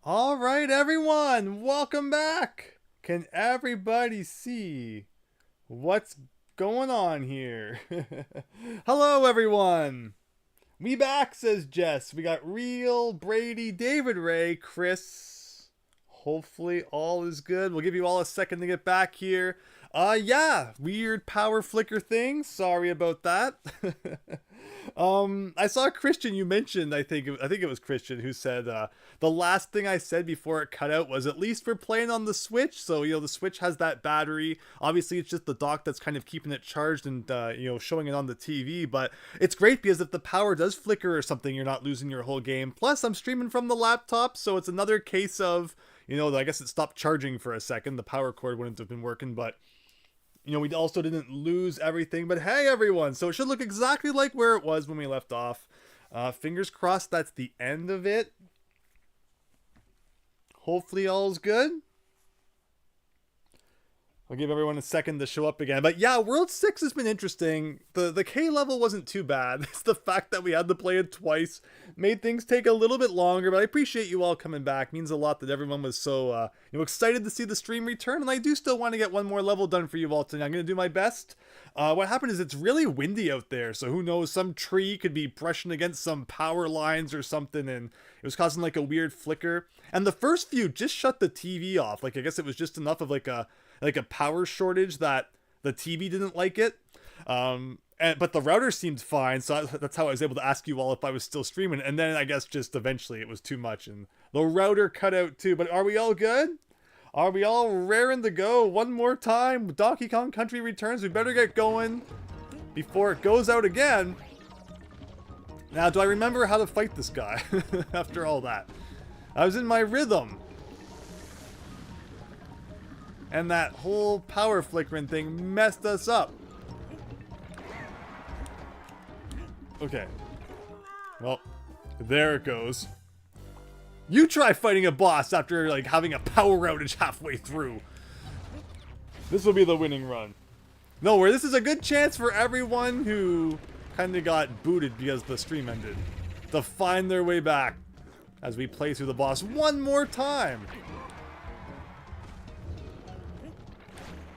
All right, everyone, welcome back. Can everybody see what's going on here? Hello, everyone. We back, says Jess. We got Real, Brady, David Ray, Chris. Hopefully all is good. We'll give you all a second to get back here. Yeah, weird power flicker thing. Sorry about that. I saw Christian you mentioned, I think it was Christian who said the last thing I said before it cut out was at least we're playing on the Switch. So, the Switch has that battery. Obviously, it's just the dock that's kind of keeping it charged and, showing it on the TV. But it's great because if the power does flicker or something, you're not losing your whole game. Plus, I'm streaming from the laptop, so it's another case of, I guess it stopped charging for a second. The power cord wouldn't have been working, but we also didn't lose everything. But hey, everyone, so it should look exactly like where it was when we left off. Fingers crossed that's the end of it. Hopefully all's good. I'll give everyone a second to show up again. But yeah, World 6 has been interesting. The K level wasn't too bad. It's the fact that we had to play it twice. Made things take a little bit longer, but I appreciate you all coming back. It means a lot that everyone was so excited to see the stream return. And I do still want to get one more level done for you all tonight. I'm going to do my best. What happened is it's really windy out there. So who knows, some tree could be brushing against some power lines or something. And it was causing like a weird flicker. And the first few just shut the TV off. Like, I guess it was just enough of like a power shortage that the TV didn't like it. But the router seemed fine, so that's how I was able to ask you all if I was still streaming. And then I guess just eventually it was too much and the router cut out too. But are we all good? Are we all raring to go? One more time, Donkey Kong Country returns. We better get going before it goes out again. Now, do I remember how to fight this guy after all that? I was in my rhythm. And that whole power flickering thing messed us up. Okay. Well, there it goes. You try fighting a boss after like having a power outage halfway through. This will be the winning run. No, where this is a good chance for everyone who kind of got booted because the stream ended to find their way back as we play through the boss one more time.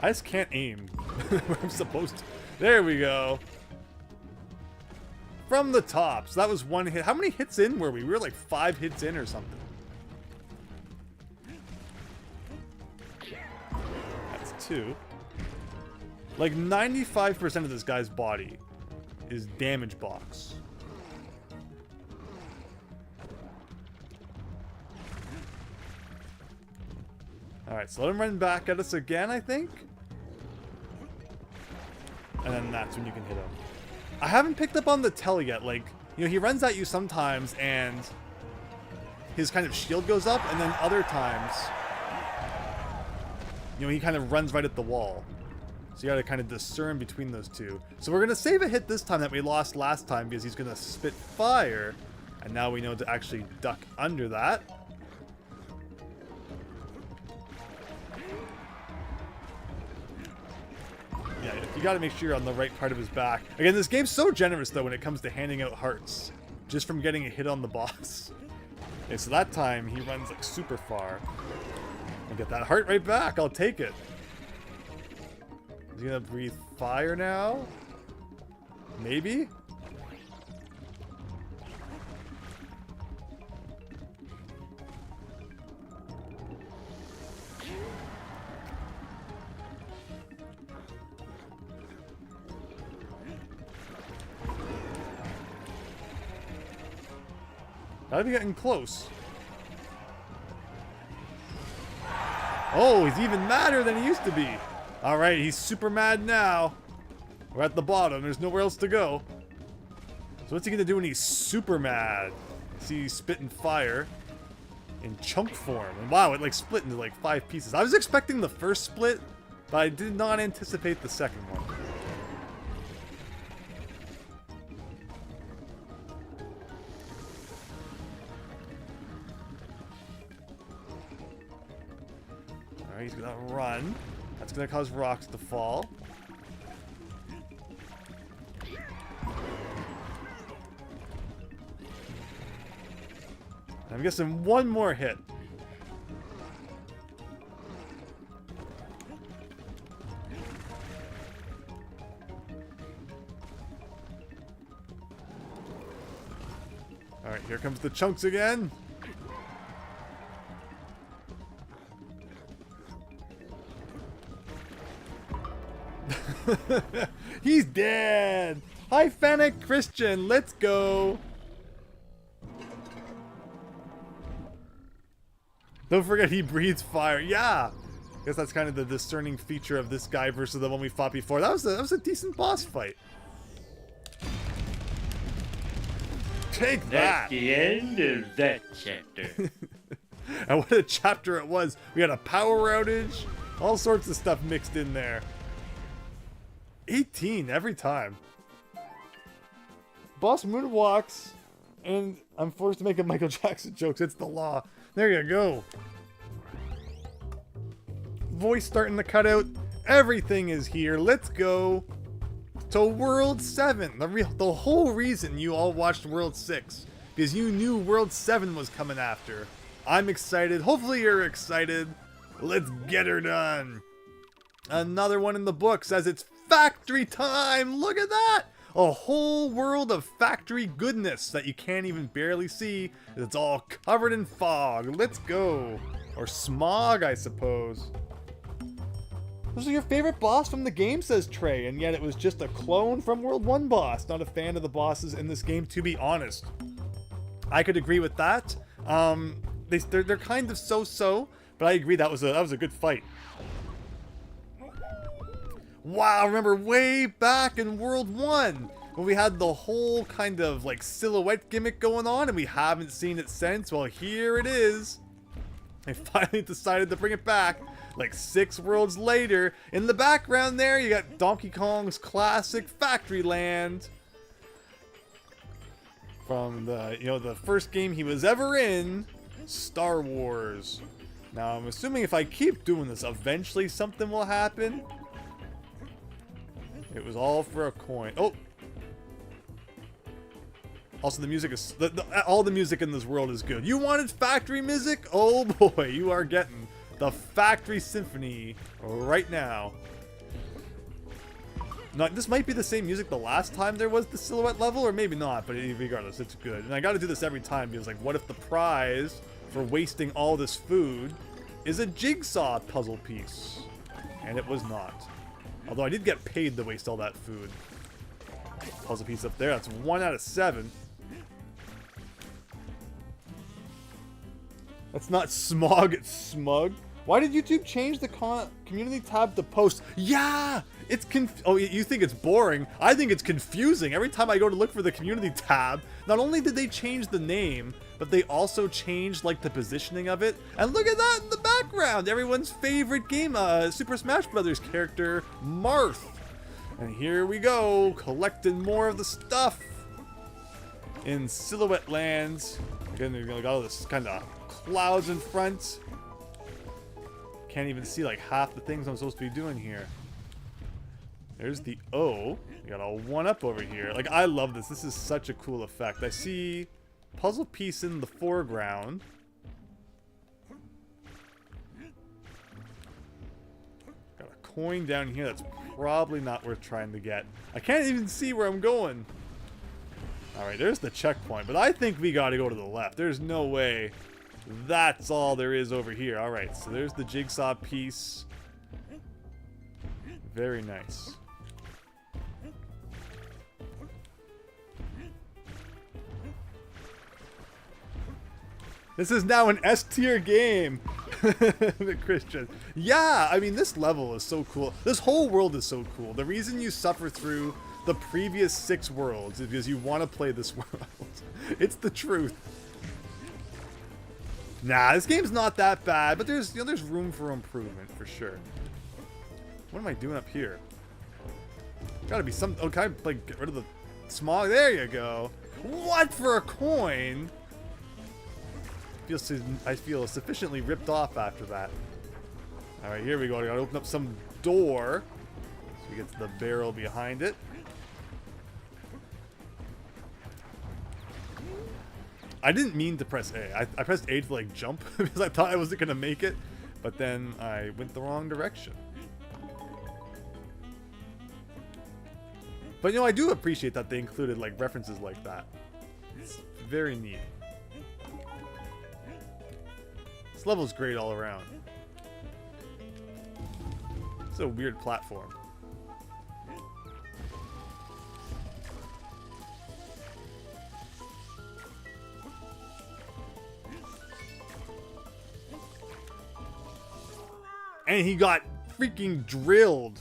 I just can't aim where I'm supposed to. There we go. From the top. So that was one hit. How many hits in were we? We were like 5 hits in or something. That's 2. Like 95% of this guy's body is damage box. Alright, so let him run back at us again, I think. And then that's when you can hit him. I haven't picked up on the tell yet. Like, he runs at you sometimes and his kind of shield goes up, and then other times, he kind of runs right at the wall. So you gotta kind of discern between those two. So we're gonna save a hit this time that we lost last time because he's gonna spit fire. And now we know to actually duck under that. Yeah, you gotta make sure you're on the right part of his back. Again, this game's so generous, though, when it comes to handing out hearts. Just from getting a hit on the boss. Okay, so that time, he runs, like, super far. And get that heart right back. I'll take it. Is he gonna breathe fire now? Maybe? Gotta be getting close. Oh, he's even madder than he used to be. Alright, he's super mad now. We're at the bottom. There's nowhere else to go. So what's he gonna do when he's super mad? See, he's spitting fire in chunk form. And wow, it like split into like 5 pieces. I was expecting the first split, but I did not anticipate the second one. He's gonna run. That's gonna cause rocks to fall. I'm guessing one more hit. Alright, here comes the chunks again. He's dead! Hi, Fennec Christian, let's go! Don't forget he breathes fire. Yeah! I guess that's kind of the discerning feature of this guy versus the one we fought before. That was a decent boss fight. Take that! That's the end of that chapter. And what a chapter it was. We had a power outage. All sorts of stuff mixed in there. 18 every time. Boss moonwalks, and I'm forced to make a Michael Jackson jokes. It's the law. There you go. Voice starting to cut out. Everything is here. Let's go to World 7. The whole reason you all watched World 6, because you knew World 7 was coming after. I'm excited. Hopefully you're excited. Let's get her done. Another one in the book says it's factory time. Look at that. A whole world of factory goodness that you can't even barely see. It's all covered in fog. Let's go. Or smog, I suppose. This is your favorite boss from the game, says Trey, and yet it was just a clone from World 1 boss. Not a fan of the bosses in this game, to be honest. I could agree with that. They're kind of so-so, but I agree that was a good fight. Wow, remember way back in World 1 when we had the whole kind of like silhouette gimmick going on and we haven't seen it since? Well, here it is. They finally decided to bring it back like 6 worlds later. In the background there, you got Donkey Kong's classic Factory Land. From the first game he was ever in, Star Wars. Now, I'm assuming if I keep doing this, eventually something will happen. It was all for a coin. Oh! Also, the music is... all the music in this world is good. You wanted factory music? Oh boy, you are getting the Factory Symphony right now. Now, this might be the same music the last time there was the silhouette level, or maybe not, but regardless, it's good. And I gotta do this every time because, like, what if the prize for wasting all this food is a jigsaw puzzle piece? And it was not. Although I did get paid to waste all that food. Puzzle piece up there. That's 1 out of 7. That's not smog, it's smug. Why did YouTube change the community tab to post? Yeah! It's oh, you think it's boring? I think it's confusing. Every time I go to look for the community tab, not only did they change the name, but they also changed like the positioning of it. And look at that in the background! Everyone's favorite game, Super Smash Brothers character, Marth. And here we go, collecting more of the stuff in Silhouette Lands. Again, we got all this kind of clouds in front. Can't even see like half the things I'm supposed to be doing here. There's the O. We got a 1-up over here. Like, I love this. This is such a cool effect. I see puzzle piece in the foreground. Got a coin down here that's probably not worth trying to get. I can't even see where I'm going. Alright, there's the checkpoint. But I think we gotta go to the left. There's no way that's all there is over here. Alright, so there's the jigsaw piece. Very nice. This is now an S-tier game, Christian. Yeah, I mean, this level is so cool. This whole world is so cool. The reason you suffer through the previous 6 worlds is because you want to play this world. It's the truth. Nah, this game's not that bad, but there's room for improvement for sure. What am I doing up here? Gotta be some... Oh, can I, like, get rid of the smog? There you go. What, for a coin? I feel sufficiently ripped off after that. Alright, here we go. I gotta open up some door. So we get to the barrel behind it. I didn't mean to press A. I pressed A to, like, jump because I thought I wasn't gonna make it. But then I went the wrong direction. But, you know, I do appreciate that they included, like, references like that. It's very neat. This level's great all around. It's a weird platform. And he got freaking drilled.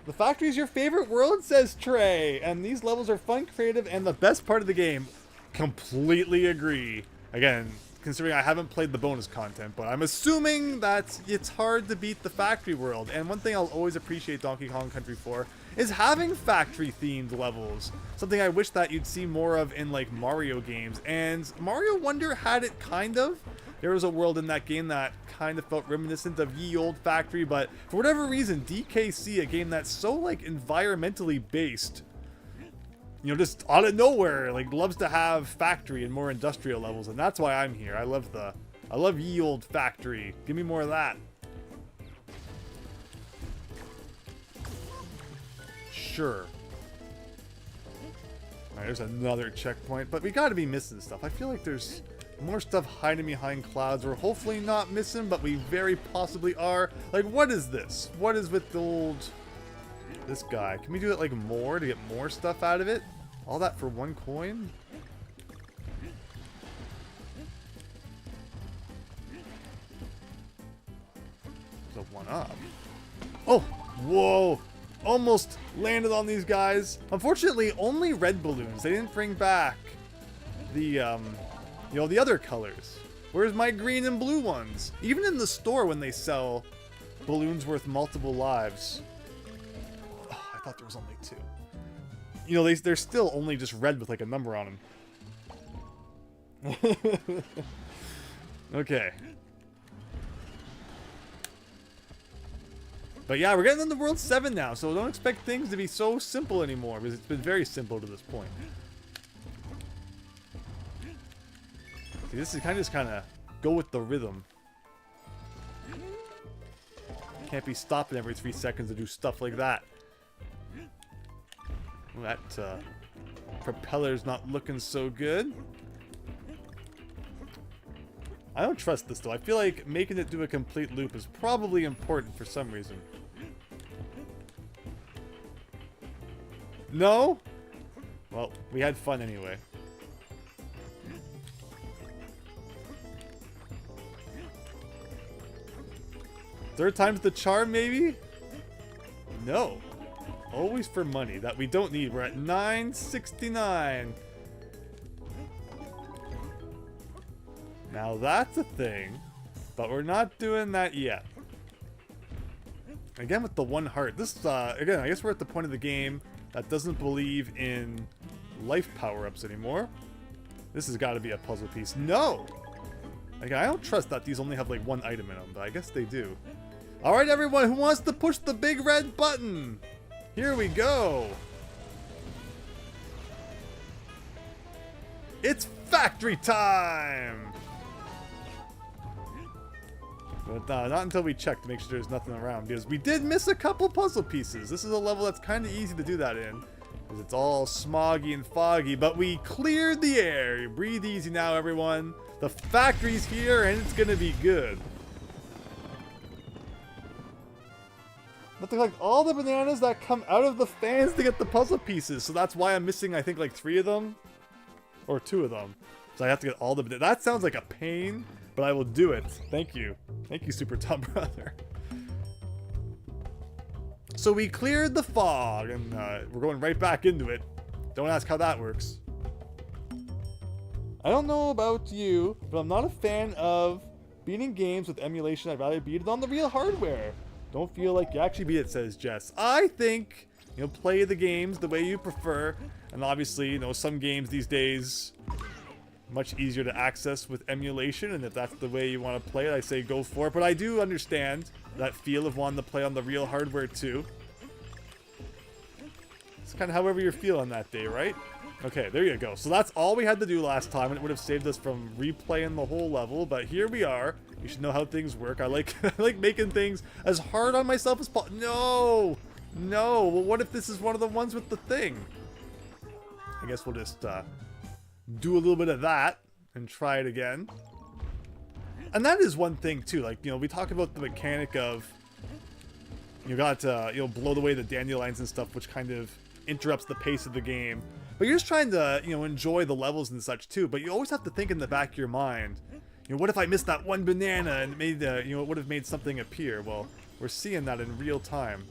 The factory is your favorite world, says Trey. And these levels are fun, creative, and the best part of the game. Completely agree. Again, considering I haven't played the bonus content, but I'm assuming that it's hard to beat the factory world. And one thing I'll always appreciate Donkey Kong Country for is having factory-themed levels. Something I wish that you'd see more of in, like, Mario games. And Mario Wonder had it, kind of. There was a world in that game that kind of felt reminiscent of Ye Old Factory, but for whatever reason, DKC, a game that's so, like, environmentally based, you know, just out of nowhere, like, loves to have factory and more industrial levels, and that's why I'm here. I love Ye Old Factory. Give me more of that. Sure. Alright, there's another checkpoint, but we gotta be missing stuff. I feel like there's more stuff hiding behind clouds we're hopefully not missing, but we very possibly are. Like, what is this? What is with the old... this guy? Can we do it, like, more to get more stuff out of it? All that for 1 coin? There's a 1-up. Oh! Whoa! Almost landed on these guys. Unfortunately, only red balloons. They didn't bring back the, you know, the other colors. Where's my green and blue ones? Even in the store when they sell balloons worth multiple lives. Oh, I thought there was only 2. You know, they're still only just red with like a number on them. Okay. But yeah, we're getting into World 7 now, so don't expect things to be so simple anymore, because it's been very simple to this point. See, this is kind of go with the rhythm. Can't be stopping every 3 seconds to do stuff like that. That propeller's not looking so good. I don't trust this though. I feel like making it do a complete loop is probably important for some reason. No? Well, we had fun anyway. Third time's the charm, maybe? No. Always for money that we don't need. We're at $9.69. Now that's a thing, but we're not doing that yet. Again with the 1 heart. This, again, I guess we're at the point of the game that doesn't believe in life power-ups anymore. This has got to be a puzzle piece. No! Again, I don't trust that these only have like 1 item in them, but I guess they do. Alright everyone, who wants to push the big red button? Here we go! It's factory time! But not until we check to make sure there's nothing around, because we did miss a couple puzzle pieces. This is a level that's kind of easy to do that in, because it's all smoggy and foggy, but we cleared the air. Breathe easy now, everyone. The factory's here, and it's gonna be good. But they collect all the bananas that come out of the fans to get the puzzle pieces, so that's why I'm missing, I think, like 3 of them, or 2 of them. So I have to get all the bananas. That sounds like a pain, but I will do it. Thank you. Thank you, Super Top Brother. So we cleared the fog, and we're going right back into it. Don't ask how that works. I don't know about you, but I'm not a fan of beating games with emulation. I'd rather beat it on the real hardware. Don't feel like you actually beat it, says Jess. I think, you know, play the games the way you prefer. And obviously, you know, some games these days much easier to access with emulation, and if that's the way you want to play it, I say go for it. But I do understand that feel of wanting to play on the real hardware too. It's kind of however you're feeling that day, right? Okay, there you go. So that's all we had to do last time, and it would have saved us from replaying the whole level, but here we are. You should know how things work. I like I like making things as hard on myself as possible. No! No! Well, what if this is one of the ones with the thing? I guess we'll just do a little bit of that and try it again. And that is one thing too, like, you know, we talk about the mechanic of you got to, you know, blow away the dandelions and stuff, which kind of interrupts the pace of the game. But you're just trying to, you know, enjoy the levels and such too. But you always have to think in the back of your mind, you know, what if I missed that one banana and it made, you know, it would have made something appear. Well, we're seeing that in real time.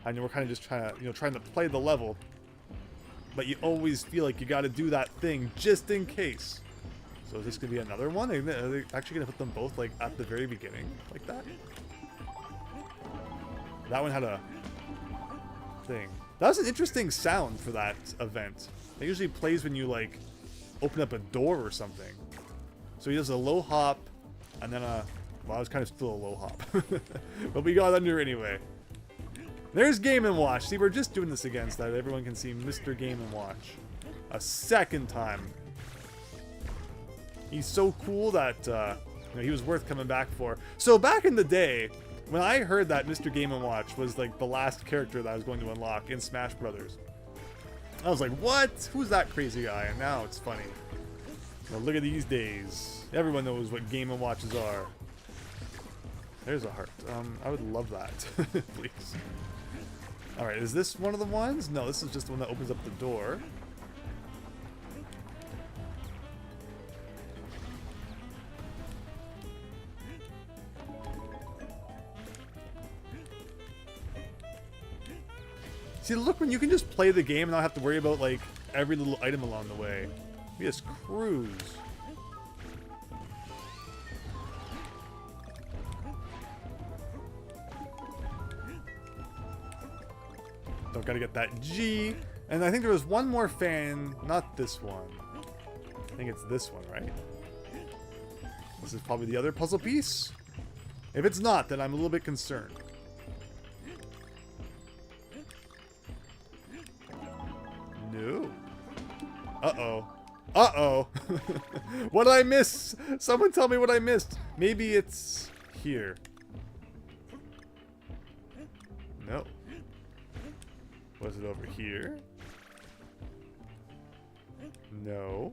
And we're kind of just trying to, you know, trying to play the level. But you always feel like you got to do that thing just in case. So is this going to be another one? Are they actually going to put them both, like, at the very beginning? Like that? That one had a thing. That was an interesting sound for that event. It usually plays when you, like, open up a door or something. So he does a low hop, and then a... Well, I was kind of still a low hop. But we got under anyway. There's Game & Watch. See, we're just doing this again so that everyone can see Mr. Game & Watch. A second time. He's so cool that you know, he was worth coming back for. So back in the day, when I heard that Mr. Game & Watch was like the last character that I was going to unlock in Smash Brothers, I was like, what? Who's that crazy guy? And now it's funny. Well, look at these days. Everyone knows what Game & Watches are. There's a heart. I would love that. Please. Alright, is this one of the ones? No, this is just the one that opens up the door. See, look, when you can just play the game and not have to worry about, like, every little item along the way. We just cruise. Don't gotta get that G. And I think there was one more fan, not this one. I think it's this one, right? This is probably the other puzzle piece. If it's not, then I'm a little bit concerned. No. Uh-oh. Uh-oh. What did I miss? Someone tell me what I missed. Maybe it's here. No. Was it over here? No.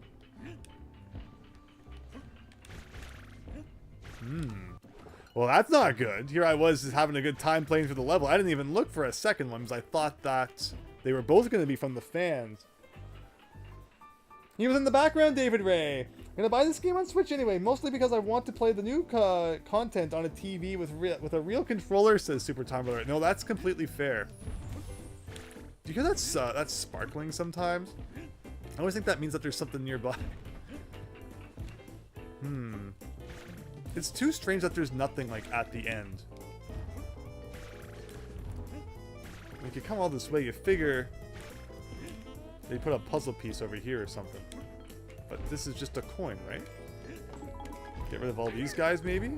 Well, that's not good. Here I was just having a good time playing through the level. I didn't even look for a second one because I thought that they were both going to be from the fans. He was in the background, David Ray. I'm going to buy this game on Switch anyway, mostly because I want to play the new content on a TV with a real controller, says Super Time Brother. No, that's completely fair. Do you hear that's sparkling sometimes? I always think that means that there's something nearby. It's too strange that there's nothing, like, at the end. Like, you come all this way, you figure they put a puzzle piece over here or something. But this is just a coin, right? Get rid of all these guys, maybe?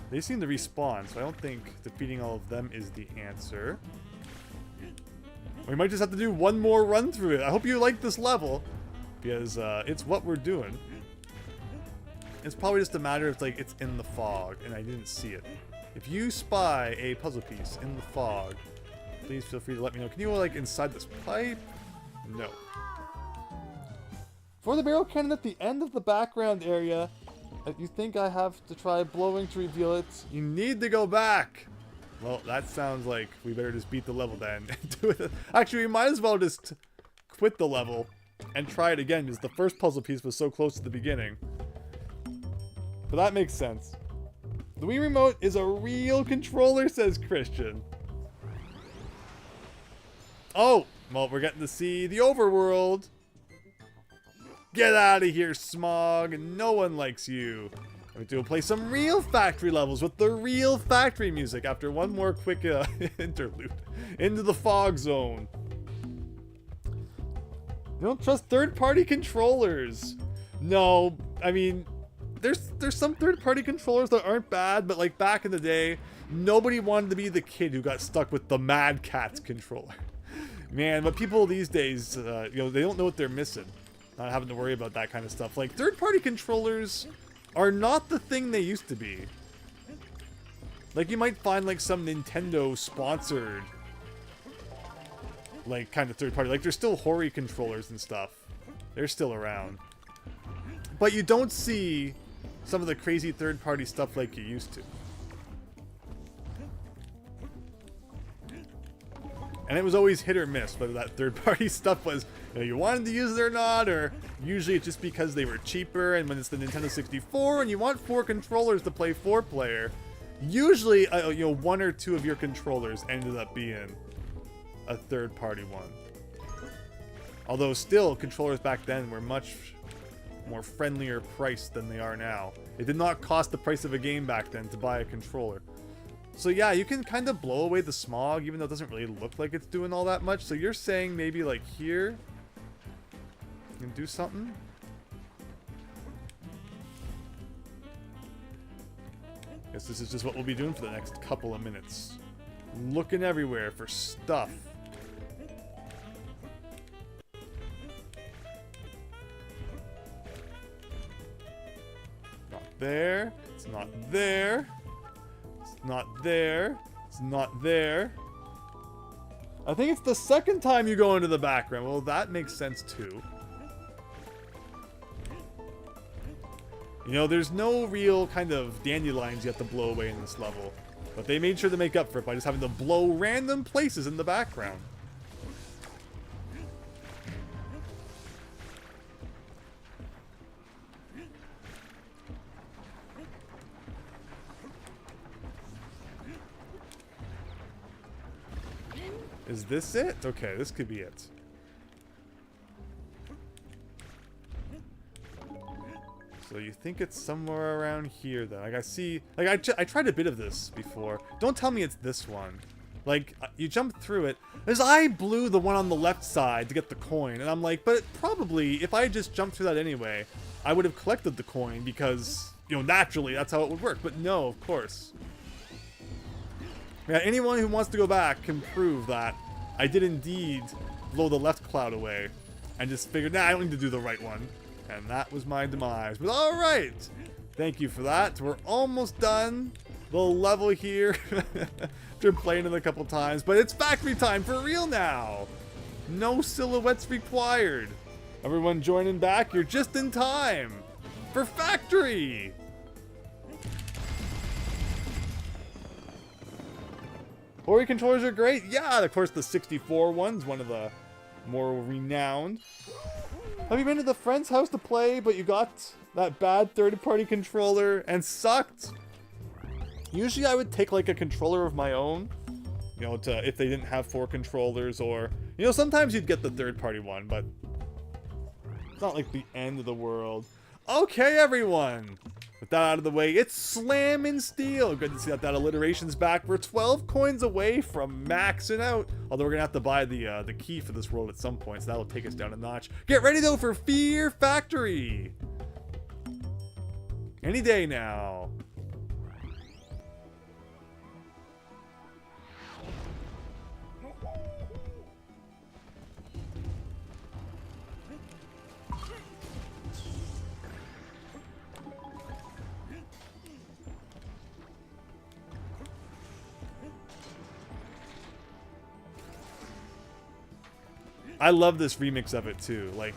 They seem to respawn, so I don't think defeating all of them is the answer. We might just have to do one more run through it. I hope you like this level, because it's what we're doing. It's probably just a matter of, like, it's in the fog, and I didn't see it. If you spy a puzzle piece in the fog, please feel free to let me know. Can you go, like, inside this pipe? No. For the barrel cannon at the end of the background area, you think I have to try blowing to reveal it? You need to go back! Well, that sounds like we better just beat the level then. Do it. Actually, we might as well just quit the level and try it again, because the first puzzle piece was so close to the beginning. But that makes sense. The Wii Remote is a real controller, says Christian. Oh! Well, we're getting to see the overworld. Get out of here, Smog! No one likes you. We'll play some real factory levels with the real factory music after one more quick interlude into the fog zone. You don't trust third-party controllers. No, I mean, there's some third-party controllers that aren't bad, but like back in the day, nobody wanted to be the kid who got stuck with the Mad Catz controller. Man, but people these days, you know, they don't know what they're missing. Not having to worry about that kind of stuff. Like, third-party controllers are not the thing they used to be. Like, you might find, like, some Nintendo-sponsored, like, kind of third-party. Like, there's still Hori controllers and stuff. They're still around. But you don't see some of the crazy third-party stuff like you used to. And it was always hit or miss whether that third-party stuff was, you wanted to use it or not, or usually it's just because they were cheaper, and when it's the Nintendo 64 and you want 4 controllers to play 4-player, usually, one or two of your controllers ended up being a third-party one. Although still, controllers back then were much more friendlier priced than they are now. It did not cost the price of a game back then to buy a controller. So yeah, you can kind of blow away the smog, even though it doesn't really look like it's doing all that much. So you're saying maybe like here, you can do something? Guess this is just what we'll be doing for the next couple of minutes. Looking everywhere for stuff. Not there. It's not there. It's not there. It's not there. I think it's the second time you go into the background. Well, that makes sense too. You know, there's no real kind of dandelions you have to blow away in this level. But they made sure to make up for it by just having to blow random places in the background. Is this it? Okay, this could be it. So you think it's somewhere around here then. Like I see, like I tried a bit of this before. Don't tell me it's this one. Like, you jump through it. As I blew the one on the left side to get the coin, and I'm like, but probably, if I just jumped through that anyway, I would have collected the coin because, naturally, that's how it would work. But no, of course. Yeah, anyone who wants to go back can prove that I did indeed blow the left cloud away and just figured, nah, I don't need to do the right one. And that was my demise. But alright! Thank you for that. We're almost done. The level here. After playing it a couple times. But it's factory time for real now. No silhouettes required. Everyone joining back, you're just in time. For factory! Hori controllers are great. Yeah, of course the 64 one's one of the more renowned. Have you been to the friend's house to play, but you got that bad third-party controller and sucked? Usually I would take like a controller of my own, if they didn't have 4 controllers, or, sometimes you'd get the third-party one, but it's not like the end of the world. Okay, everyone. With that out of the way, it's Slammin' Steel. Good to see that alliteration's back. We're 12 coins away from maxing out. Although we're going to have to buy the key for this world at some point, so that'll take us down a notch. Get ready, though, for Fear Factory. Any day now. I love this remix of it too. Like,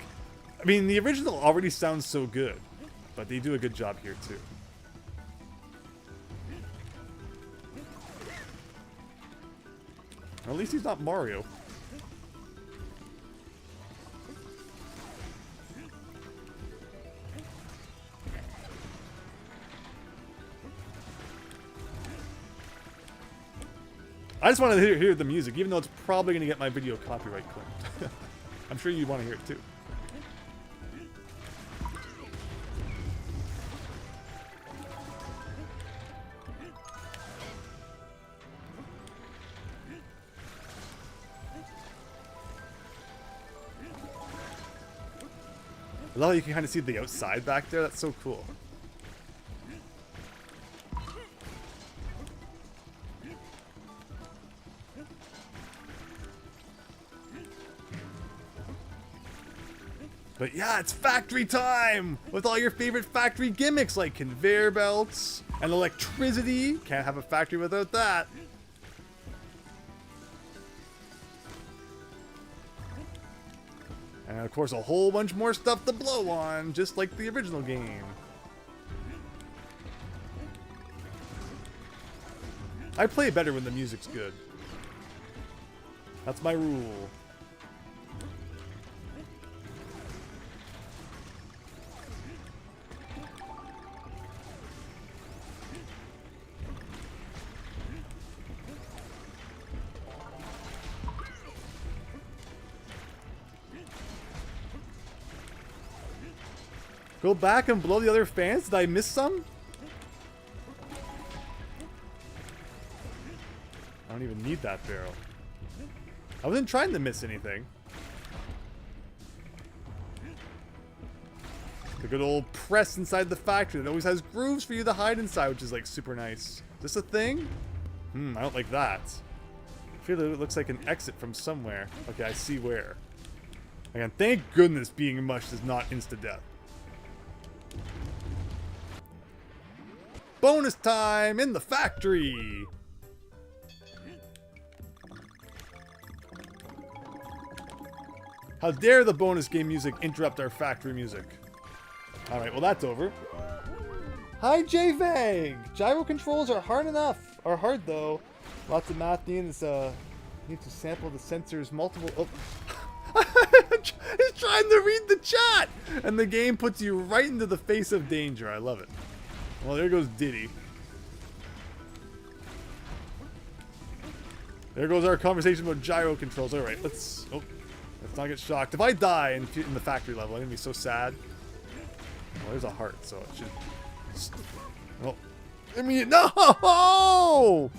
I mean, the original already sounds so good, but they do a good job here too. At least he's not Mario. I just want to hear the music, even though it's probably going to get my video copyright claimed. I'm sure you want to hear it too. I love how you can kind of see the outside back there. That's so cool. But yeah, it's factory time! With all your favorite factory gimmicks like conveyor belts and electricity. Can't have a factory without that. And of course a whole bunch more stuff to blow on, just like the original game. I play better when the music's good. That's my rule. Go back and blow the other fans? Did I miss some? I don't even need that barrel. I wasn't trying to miss anything. The good old press inside the factory that always has grooves for you to hide inside, which is like super nice. Is this a thing? I don't like that. I feel that it looks like an exit from somewhere. Okay, I see where. Again, thank goodness being mushed is not insta-death. Bonus time in the factory! How dare the bonus game music interrupt our factory music? Alright, well that's over. Hi J-Vang! Gyro controls are hard enough. Are hard though. Lots of math needs to sample the sensors multiple... Oh. He's trying to read the chat! And the game puts you right into the face of danger. I love it. Well, there goes Diddy. There goes our conversation about gyro controls. Alright, let's not get shocked. If I die in the factory level, I'm gonna be so sad. Well, there's a heart, so it should... Oh. I mean, no!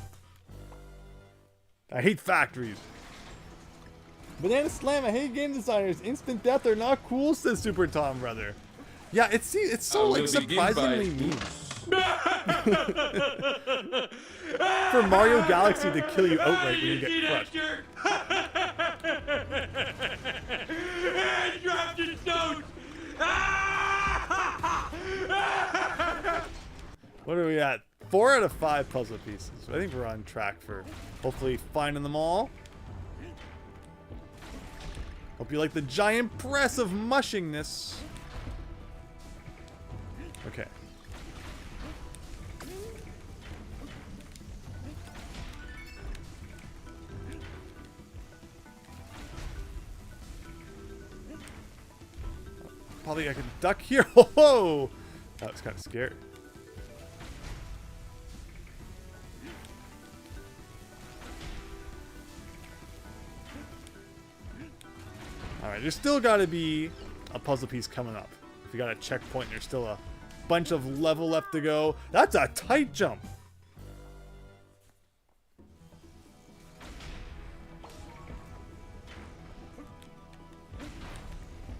I hate factories. Banana Slam, I hate game designers. Instant death are not cool, says Super Tom, brother. Yeah, it's so like surprisingly mean. For Mario Galaxy to kill you outright when you get crushed. Drop your stones! What are we at? 4 out of 5 puzzle pieces. I think we're on track for hopefully finding them all. Hope you like the giant press of mushingness. Okay. Probably I can duck here. Oh, that was kind of scary. Alright, there's still got to be a puzzle piece coming up. If you got a checkpoint, there's still a bunch of level left to go. That's a tight jump.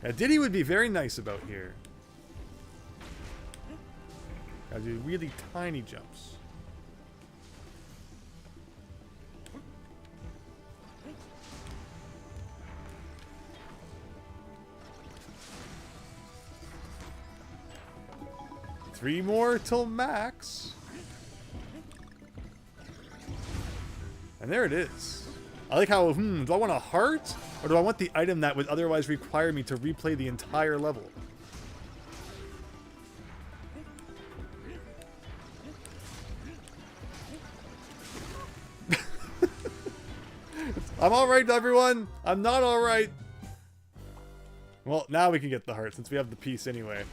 Yeah, Diddy would be very nice about here. Gotta do really tiny jumps. Three more till max. And there it is. I like how, do I want a heart? Or do I want the item that would otherwise require me to replay the entire level? I'm alright, everyone. I'm not alright. Well, now we can get the heart since we have the piece anyway.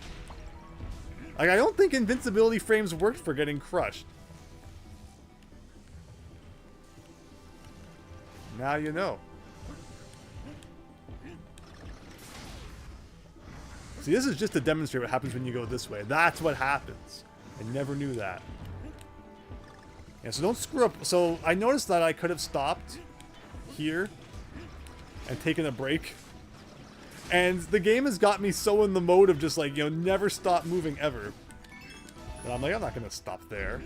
Like, I don't think invincibility frames worked for getting crushed. Now you know. See, this is just to demonstrate what happens when you go this way. That's what happens. I never knew that. Yeah, so don't screw up. So I noticed that I could have stopped here and taken a break. And the game has got me so in the mode of just like, never stop moving ever. And I'm like, I'm not going to stop there.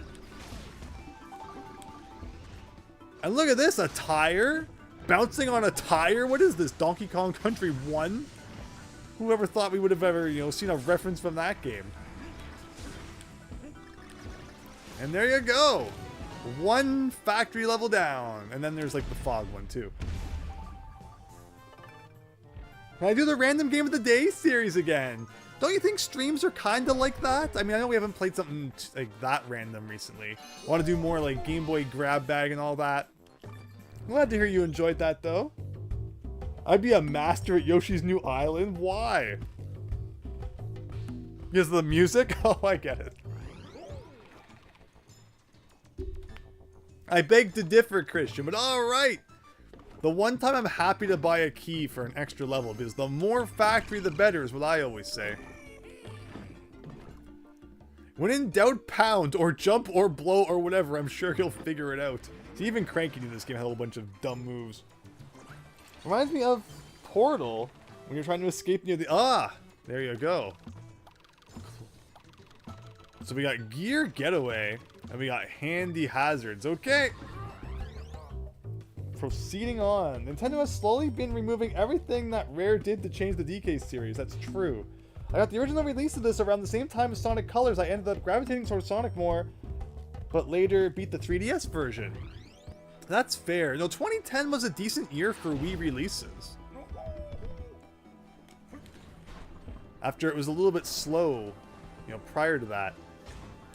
And look at this, a tire? Bouncing on a tire? What is this, Donkey Kong Country 1? Whoever thought we would have ever, you know, seen a reference from that game? And there you go. One factory level down. And then there's like the fog one too. Can I do the random game of the day series again? Don't you think streams are kind of like that? I mean, I know we haven't played something like that random recently. I want to do more like Game Boy grab bag and all that. I'm glad to hear you enjoyed that though. I'd be a master at Yoshi's New Island. Why? Because of the music? Oh, I get it. I beg to differ, Christian, but alright. The one time I'm happy to buy a key for an extra level, because the more factory, the better, is what I always say. When in doubt, pound, or jump, or blow, or whatever, I'm sure he'll figure it out. See, even Cranky in this game had a whole bunch of dumb moves. Reminds me of Portal, when you're trying to escape near the... Ah! There you go. So we got Gear Getaway, and we got Handy Hazards. Okay! Proceeding on. Nintendo has slowly been removing everything that Rare did to change the DK series. That's true. I got the original release of this around the same time as Sonic Colors. I ended up gravitating towards Sonic more, but later beat the 3DS version. That's fair. No, 2010 was a decent year for Wii releases. After it was a little bit slow, you know, prior to that.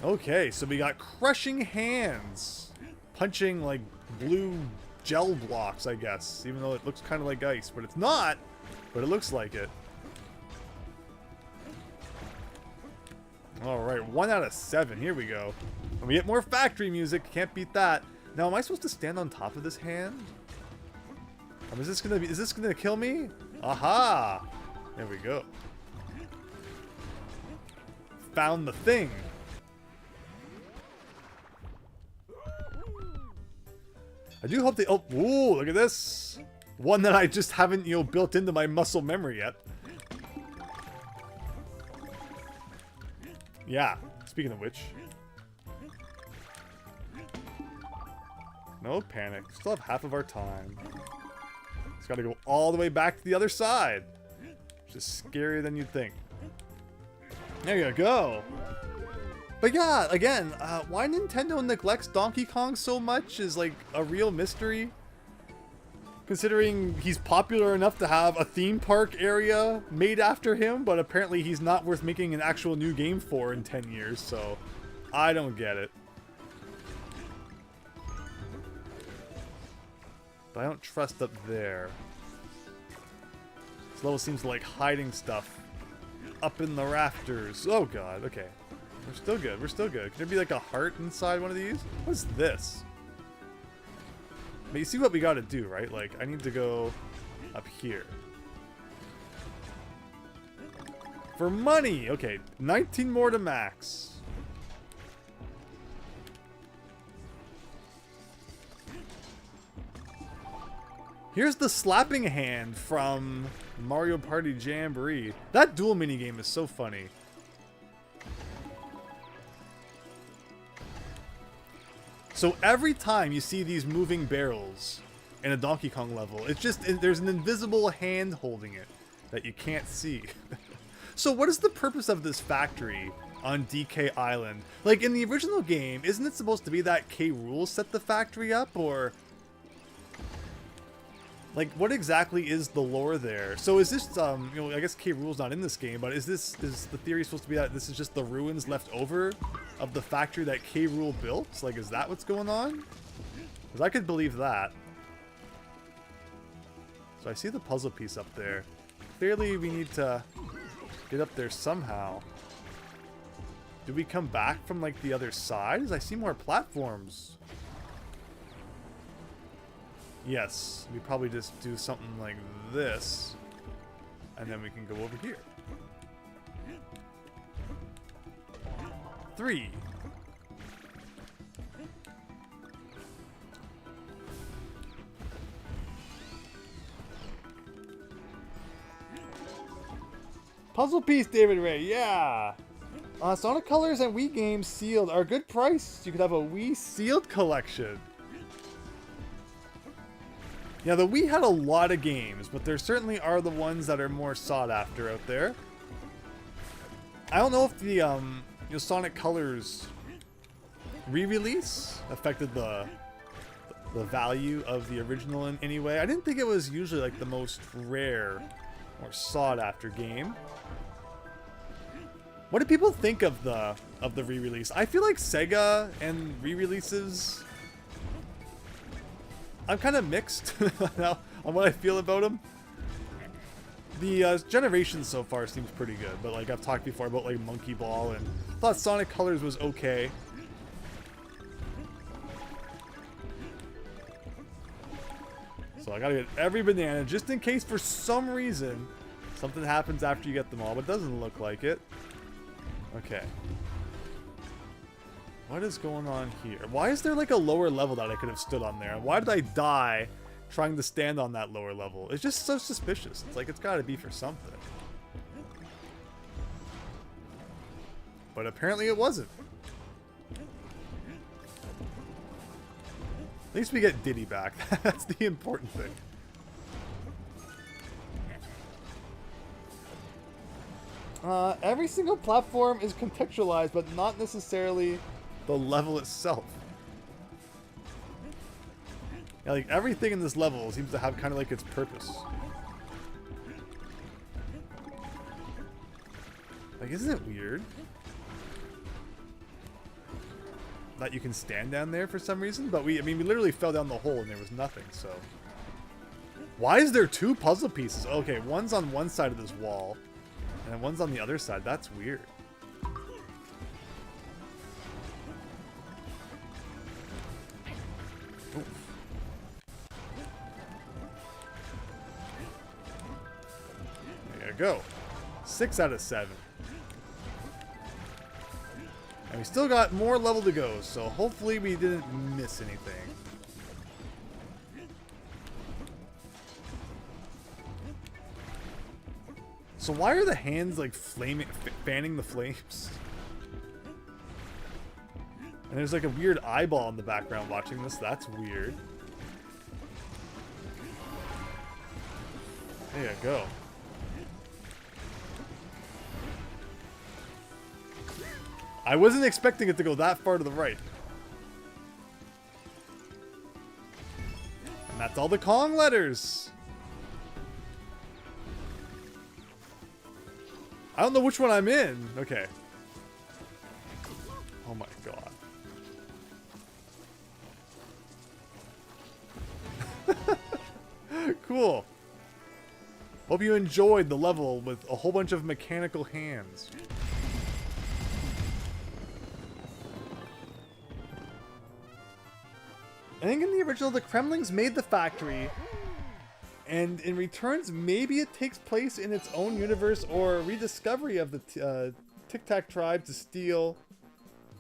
Okay, so we got Crushing Hands. Punching, like, blue gel blocks, I guess. Even though it looks kind of like ice. But it's not. But it looks like it. Alright, 1 out of 7. Here we go. And we get more factory music. Can't beat that. Now, am I supposed to stand on top of this hand? Is this gonna kill me? Aha! There we go. Found the thing. I do hope they... Oh, ooh, look at this. One that I just haven't, you know, built into my muscle memory yet. Yeah, speaking of which. No panic. Still have half of our time. Just gotta go all the way back to the other side. Which is scarier than you'd think. There you go. But yeah, again, why Nintendo neglects Donkey Kong so much is like a real mystery. Considering he's popular enough to have a theme park area made after him, but apparently he's not worth making an actual new game for in 10 years, so I don't get it. But I don't trust up there. This level seems like hiding stuff up in the rafters. Oh god, okay. We're still good, we're still good. Can there be like a heart inside one of these? What's this? But you see what we gotta do, right? Like, I need to go up here. For money! Okay, 19 more to max. Here's the slapping hand from Mario Party Jamboree. That duel minigame is so funny. So every time you see these moving barrels in a Donkey Kong level, it's just, there's an invisible hand holding it that you can't see. So what is the purpose of this factory on DK Island? Like in the original game, isn't it supposed to be that K. Rool set the factory up, or... Like, what exactly is the lore there? So is this, you know, I guess K. Rool's not in this game, but is the theory supposed to be that this is just the ruins left over of the factory that K. Rool built? Like, is that what's going on? Because I could believe that. So I see the puzzle piece up there. Clearly we need to get up there somehow. Do we come back from, like, the other side? As I see more platforms. Yes, we probably just do something like this, and then we can go over here. 3. Puzzle piece, David Ray, yeah! Sonic Colors and Wii games sealed are a good price. You could have a Wii sealed collection. Yeah, the Wii had a lot of games, but there certainly are the ones that are more sought after out there. I don't know if the Sonic Colors re-release affected the value of the original in any way. I didn't think it was usually like the most rare or sought after game. What do people think of the re-release? I feel like Sega and re-releases, I'm kind of mixed on what I feel about them. The generation so far seems pretty good, but like I've talked before about like Monkey Ball, and thought Sonic Colors was okay. So I gotta get every banana just in case for some reason something happens after you get them all, but it doesn't look like it. Okay. What is going on here? Why is there like a lower level that I could have stood on there? Why did I die trying to stand on that lower level? It's just so suspicious. It's like it's gotta be for something. But apparently it wasn't. At least we get Diddy back. That's the important thing. Every single platform is contextualized, but not necessarily the level itself. Yeah, like everything in this level seems to have kind of like its purpose. Like, isn't it weird that you can stand down there for some reason? But I mean, we literally fell down the hole and there was nothing, so. Why is there two puzzle pieces? Okay, one's on one side of this wall, and then one's on the other side. That's weird. Oof. There you go. 6 out of 7. And we still got more level to go, so hopefully we didn't miss anything. So why are the hands like fanning the flames? And there's like a weird eyeball in the background watching this. That's weird. There you go. I wasn't expecting it to go that far to the right. And that's all the Kong letters. I don't know which one I'm in. Okay. Oh my god. Cool. Hope you enjoyed the level with a whole bunch of mechanical hands. I think in the original, the Kremlings made the factory, and in returns, maybe it takes place in its own universe or a rediscovery of the Tic Tac tribe to steal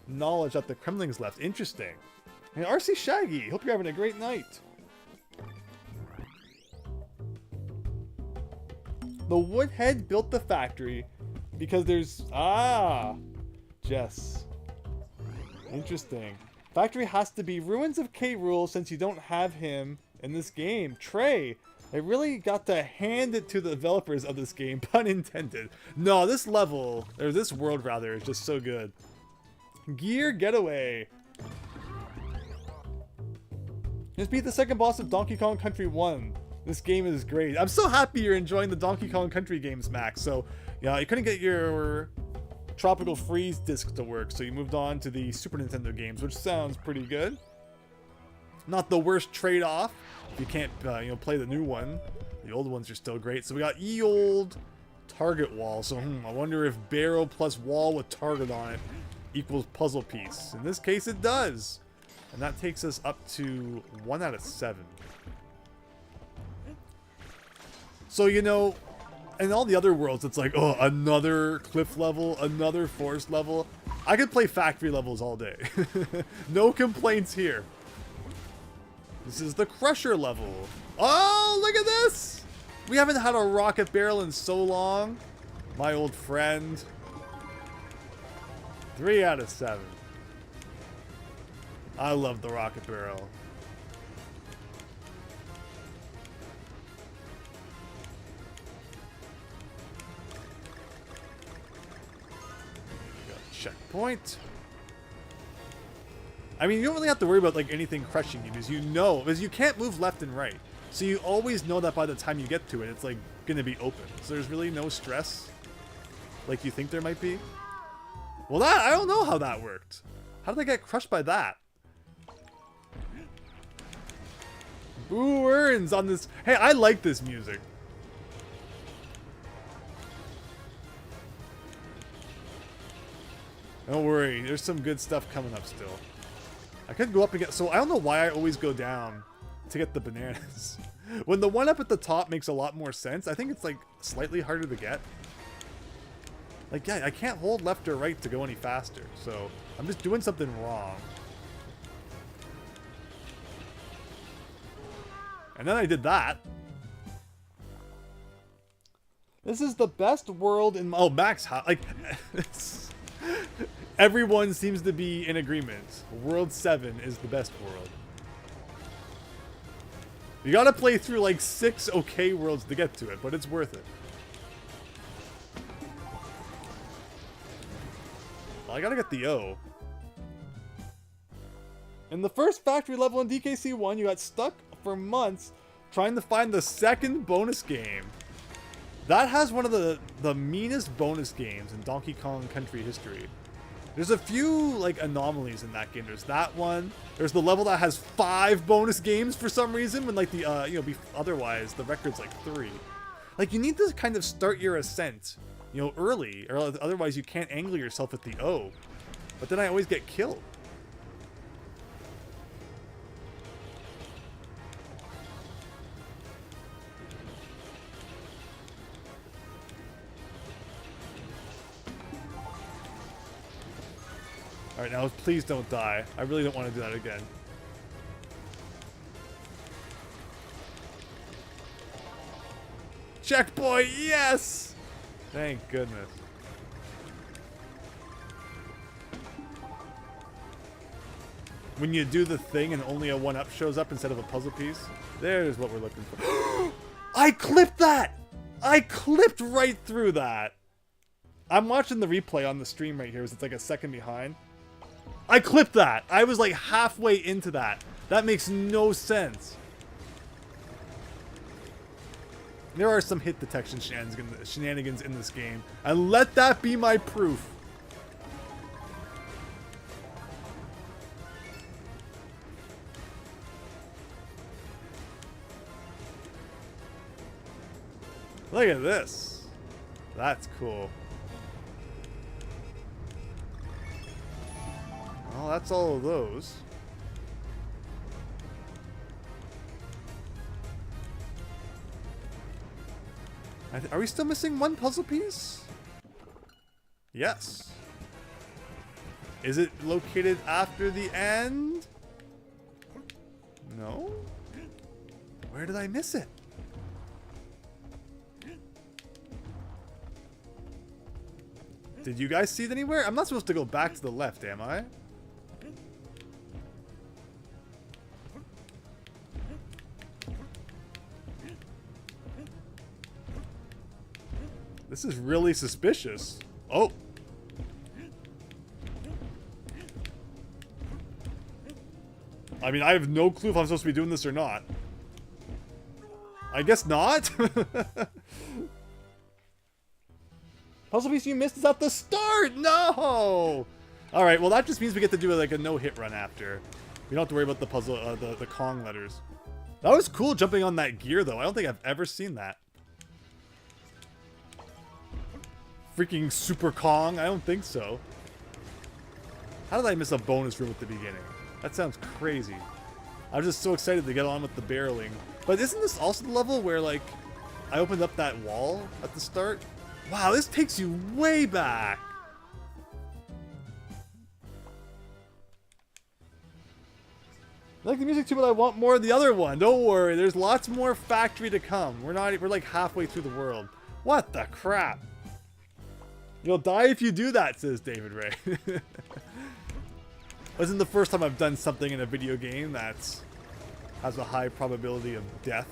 knowledge that the Kremlings left. Interesting. And RC Shaggy, hope you're having a great night. The Woodhead built the factory because there's... Ah! Jess. Interesting. Factory has to be ruins of K. Rool since you don't have him in this game. Trey, I really got to hand it to the developers of this game, pun intended. No, this level, or this world rather, is just so good. Gear Getaway. Just beat the second boss of Donkey Kong Country 1. This game is great. I'm so happy you're enjoying the Donkey Kong Country games, Max. So, yeah, you couldn't get your Tropical Freeze disc to work, so you moved on to the Super Nintendo games, which sounds pretty good. Not the worst trade-off if you can't, play the new one. The old ones are still great. So we got ye old target wall. So I wonder if barrel plus wall with target on it equals puzzle piece. In this case, it does, and that takes us up to 1 out of 7. So in all the other worlds, it's like, oh, another cliff level, another forest level. I could play factory levels all day. No complaints here. This is the Crusher level. Oh, look at this! We haven't had a rocket barrel in so long. My old friend. 3 out of 7. I love the rocket barrel. Checkpoint. I mean, you don't really have to worry about like anything crushing you, because you can't move left and right. So you always know that by the time you get to it, it's like gonna be open. So there's really no stress like you think there might be. Well, I don't know how that worked. How did I get crushed by that? Boo earns on this. Hey, I like this music. Don't worry, there's some good stuff coming up still. I could go up and get, so I don't know why I always go down to get the bananas. When the one up at the top makes a lot more sense, I think it's like slightly harder to get. Like, yeah, I can't hold left or right to go any faster, so I'm just doing something wrong. And then I did that. This is the best world in, oh, Max, like, everyone seems to be in agreement. World 7 is the best world. You gotta play through like 6 okay worlds to get to it, but it's worth it. Well, I gotta get the O. In the first factory level in DKC 1, you got stuck for months trying to find the second bonus game. That has one of the meanest bonus games in Donkey Kong Country history. There's a few like anomalies in that game. There's that one. There's the level that has 5 bonus games for some reason, when like the otherwise the record's like 3. Like, you need to kind of start your ascent, early, or otherwise you can't angle yourself at the O. But then I always get killed. Alright, now please don't die. I really don't want to do that again. Checkpoint, yes! Thank goodness. When you do the thing and only a 1-up shows up instead of a puzzle piece, there's what we're looking for. I clipped that! I clipped right through that! I'm watching the replay on the stream right here, so it's like a second behind. I clipped that! I was like halfway into that. That makes no sense. There are some hit detection shenanigans in this game, and let that be my proof. Look at this. That's cool. Well, that's all of those. Are we still missing one puzzle piece? Yes. Is it located after the end? No? Where did I miss it? Did you guys see it anywhere? I'm not supposed to go back to the left, am I? This is really suspicious. Oh. I mean, I have no clue if I'm supposed to be doing this or not. I guess not. Puzzle piece you missed is at the start. No. All right. Well, that just means we get to do like a no-hit run after. We don't have to worry about the puzzle, the Kong letters. That was cool jumping on that gear, though. I don't think I've ever seen that. Freaking Super Kong? I don't think so. How did I miss a bonus room at the beginning? That sounds crazy. I was just so excited to get on with the barreling. But isn't this also the level where, like, I opened up that wall at the start? Wow, this takes you way back. I like the music too, but I want more of the other one. Don't worry, there's lots more factory to come. We're like halfway through the world. What the crap? You'll die if you do that, says David Ray. Wasn't the first time I've done something in a video game that has a high probability of death.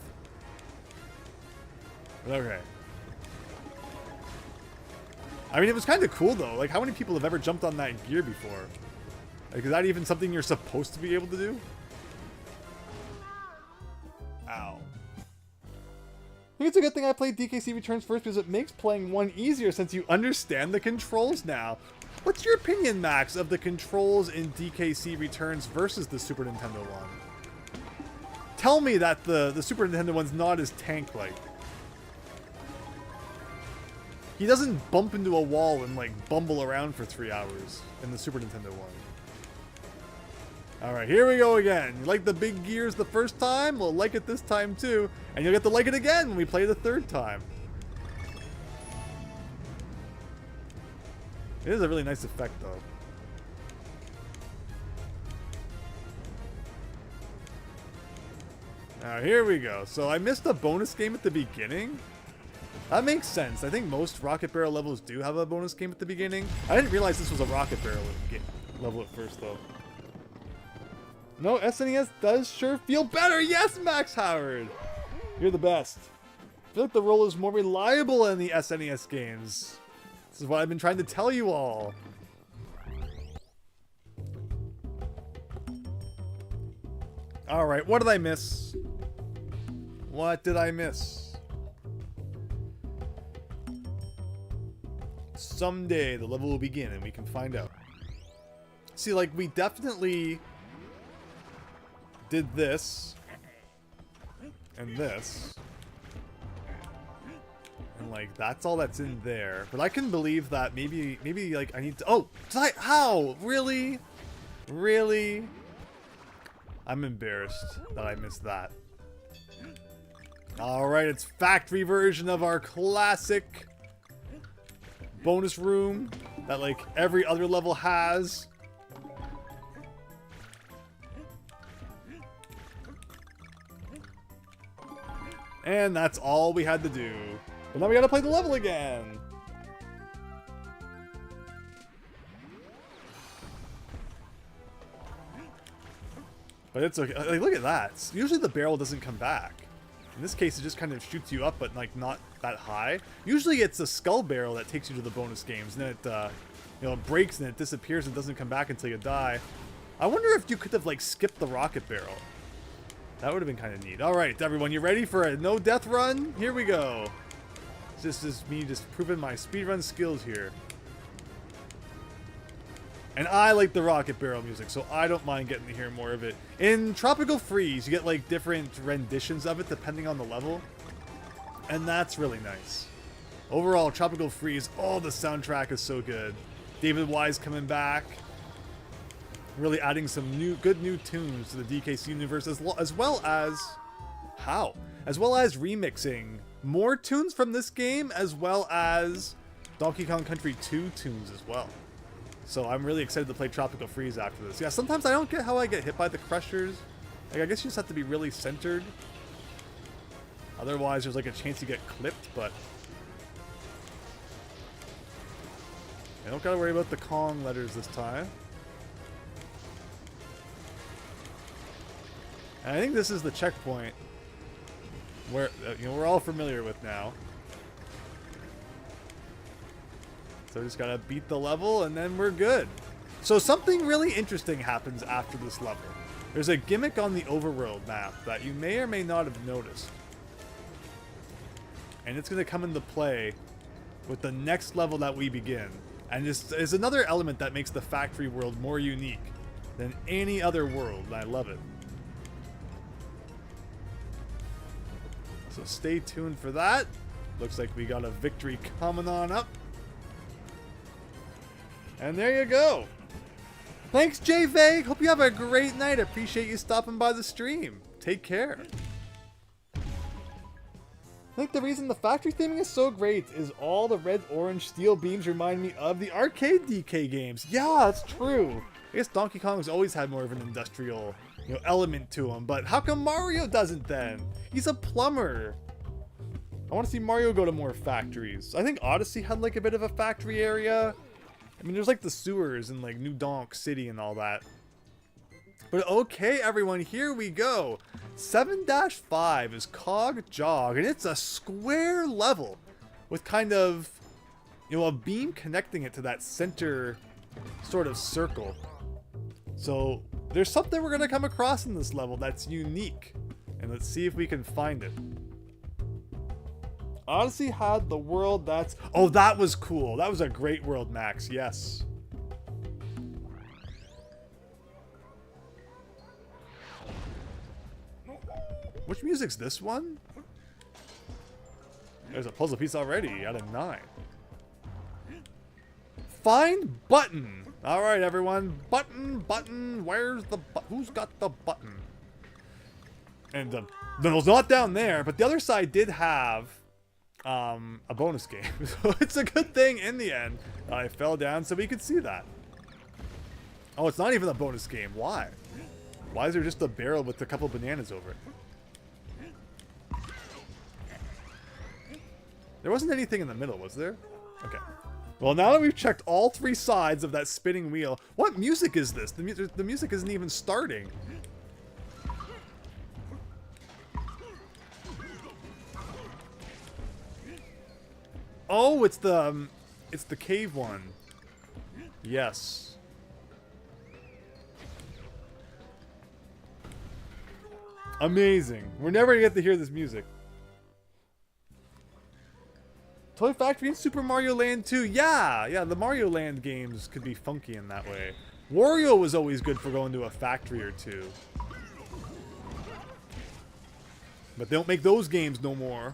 I mean, it was kind of cool though. Like, how many people have ever jumped on that gear before? Like, is that even something you're supposed to be able to do? Ow. I think it's a good thing I played DKC Returns first because it makes playing 1 easier since you understand the controls now. What's your opinion, Max, of the controls in DKC Returns versus the Super Nintendo one? Tell me that the Super Nintendo one's not as tank-like. He doesn't bump into a wall and, like, bumble around for 3 hours in the Super Nintendo one. Alright, here we go again. You like the big gears the first time? Well, like it this time too. And you'll get to like it again when we play the 3rd time. It is a really nice effect, though. Now, here we go. So I missed a bonus game at the beginning. That makes sense. I think most Rocket Barrel levels do have a bonus game at the beginning. I didn't realize this was a Rocket Barrel level at first, though. No, SNES does sure feel better. Yes, Max Howard! You're the best. I feel like the roll is more reliable in the SNES games. This is what I've been trying to tell you all. Alright, what did I miss? What did I miss? Someday the level will begin and we can find out. See, like, we definitely did this and this, and like that's all that's in there. But I can believe that maybe like I need to. Oh, how? Really? I'm embarrassed that I missed that. All right, it's factory version of our classic bonus room that like every other level has. And that's all we had to do. But now we gotta play the level again. But it's okay. Like, look at that. Usually the barrel doesn't come back. In this case, it just kind of shoots you up, but like not that high. Usually it's the skull barrel that takes you to the bonus games, and then it, it breaks and it disappears and doesn't come back until you die. I wonder if you could have like skipped the rocket barrel. That would have been kind of neat. All right, everyone, you ready for a no-death run? Here we go. This is me just proving my speedrun skills here. And I like the rocket barrel music, so I don't mind getting to hear more of it. In Tropical Freeze, you get like different renditions of it depending on the level. And that's really nice. Overall, Tropical Freeze, oh, the soundtrack is so good. David Wise coming back. Really adding some good new tunes to the DKC universe, as well as remixing more tunes from this game, as well as Donkey Kong Country 2 tunes as well. So I'm really excited to play Tropical Freeze after this. Yeah, sometimes I don't get how I get hit by the crushers. Like, I guess you just have to be really centered. Otherwise, there's like a chance you get clipped, but I don't gotta worry about the Kong letters this time. And I think this is the checkpoint where we're all familiar with now. So we just gotta beat the level and then we're good. So something really interesting happens after this level. There's a gimmick on the overworld map that you may or may not have noticed. And it's gonna come into play with the next level that we begin. And this is another element that makes the factory world more unique than any other world, and I love it. So stay tuned for that. Looks like we got a victory coming on up. And there you go. Thanks, Jay Vague. Hope you have a great night. Appreciate you stopping by the stream. Take care. I think the reason the factory theming is so great is all the red, orange, steel beams remind me of the arcade DK games. Yeah, that's true. I guess Donkey Kong's always had more of an industrial, element to him. But how come Mario doesn't then? He's a plumber. I want to see Mario go to more factories. I think Odyssey had like a bit of a factory area. I mean, there's like the sewers in like New Donk City and all that. But okay, everyone, here we go. 7-5 is Cog Jog, and it's a square level with kind of you know, a beam connecting it to that center sort of circle. So there's something we're going to come across in this level that's unique. And let's see if we can find it. Odyssey had the world that's... Oh, that was cool. That was a great world, Max. Yes. Which music's this one? There's a puzzle piece already out of 9. Find button. All right, everyone. Button. Where's the who's got the button? And no, it's not down there, but the other side did have a bonus game. So it's a good thing in the end I fell down so we could see that. Oh, it's not even a bonus game. Why? Why is there just a barrel with a couple bananas over it? There wasn't anything in the middle, was there? Okay. Well, now that we've checked all 3 sides of that spinning wheel, what music is this? The music isn't even starting. Oh, it's the cave one. Yes. Amazing. We're never gonna get to hear this music. Toy Factory and Super Mario Land 2. Yeah, the Mario Land games could be funky in that way. Wario was always good for going to a factory or two. But they don't make those games no more.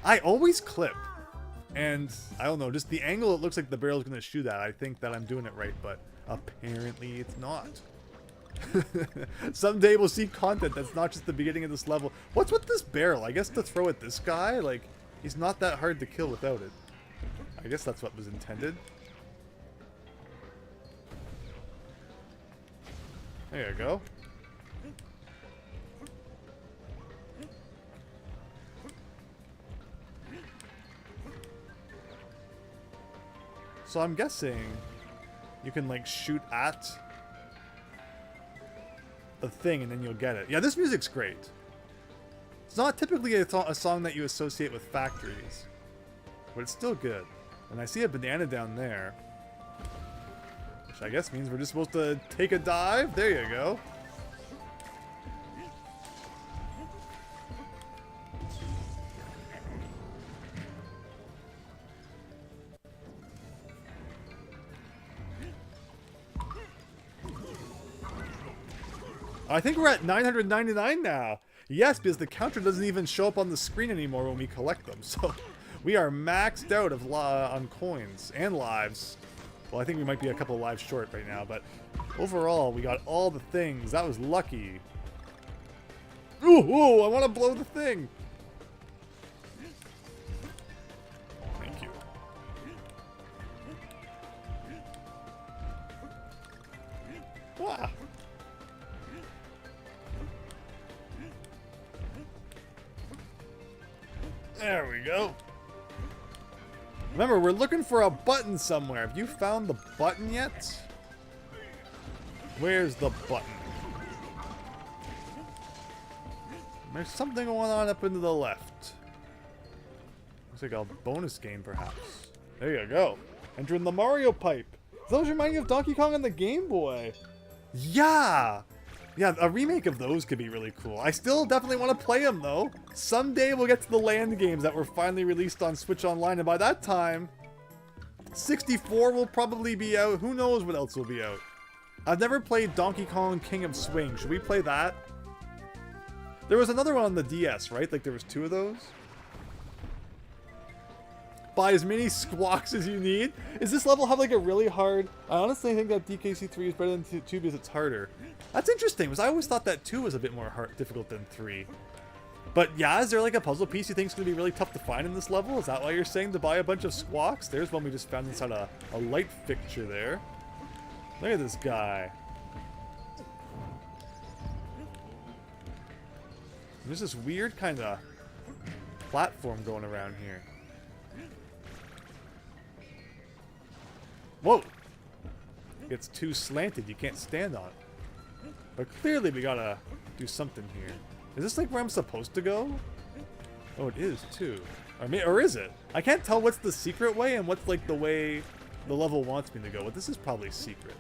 I always clip. And, I don't know, just the angle it looks like the barrel's gonna shoot at. I think that I'm doing it right, but apparently it's not. Someday we'll see content that's not just the beginning of this level. What's with this barrel? I guess to throw at this guy? Like, he's not that hard to kill without it. I guess that's what was intended. There you go. So I'm guessing you can like shoot at the thing and then you'll get it. Yeah, this music's great. It's not typically a song that you associate with factories, but it's still good. And I see a banana down there, which I guess means we're just supposed to take a dive. There you go. I think we're at 999 now. Yes, because the counter doesn't even show up on the screen anymore when we collect them. So we are maxed out of on coins and lives. Well, I think we might be a couple of lives short right now, but overall, we got all the things. That was lucky. Ooh, I want to blow the thing. Thank you. Wow. There we go. Remember, we're looking for a button somewhere. Have you found the button yet? Where's the button? There's something going on up into the left. Looks like a bonus game, perhaps. There you go. Entering the Mario pipe. Those remind you of Donkey Kong on the Game Boy. Yeah! Yeah, a remake of those could be really cool. I still definitely want to play them, though. Someday we'll get to the land games that were finally released on Switch Online, and by that time, 64 will probably be out. Who knows what else will be out? I've never played Donkey Kong King of Swing. Should we play that? There was another one on the DS, right? Like, there was 2 of those? Buy as many squawks as you need. Is this level have like a really hard... I honestly think that DKC3 is better than 2 because it's harder. That's interesting, because I always thought that 2 was a bit more difficult than 3. But yeah, is there like a puzzle piece you think is going to be really tough to find in this level? Is that why you're saying to buy a bunch of squawks? There's one we just found inside a light fixture there. Look at this guy. There's this weird kind of platform going around here. Whoa! It's too slanted, you can't stand on it. But clearly we gotta do something here. Is this like where I'm supposed to go? Oh, it is too. Or is it? I can't tell what's the secret way and what's like the way the level wants me to go. But this is probably secret.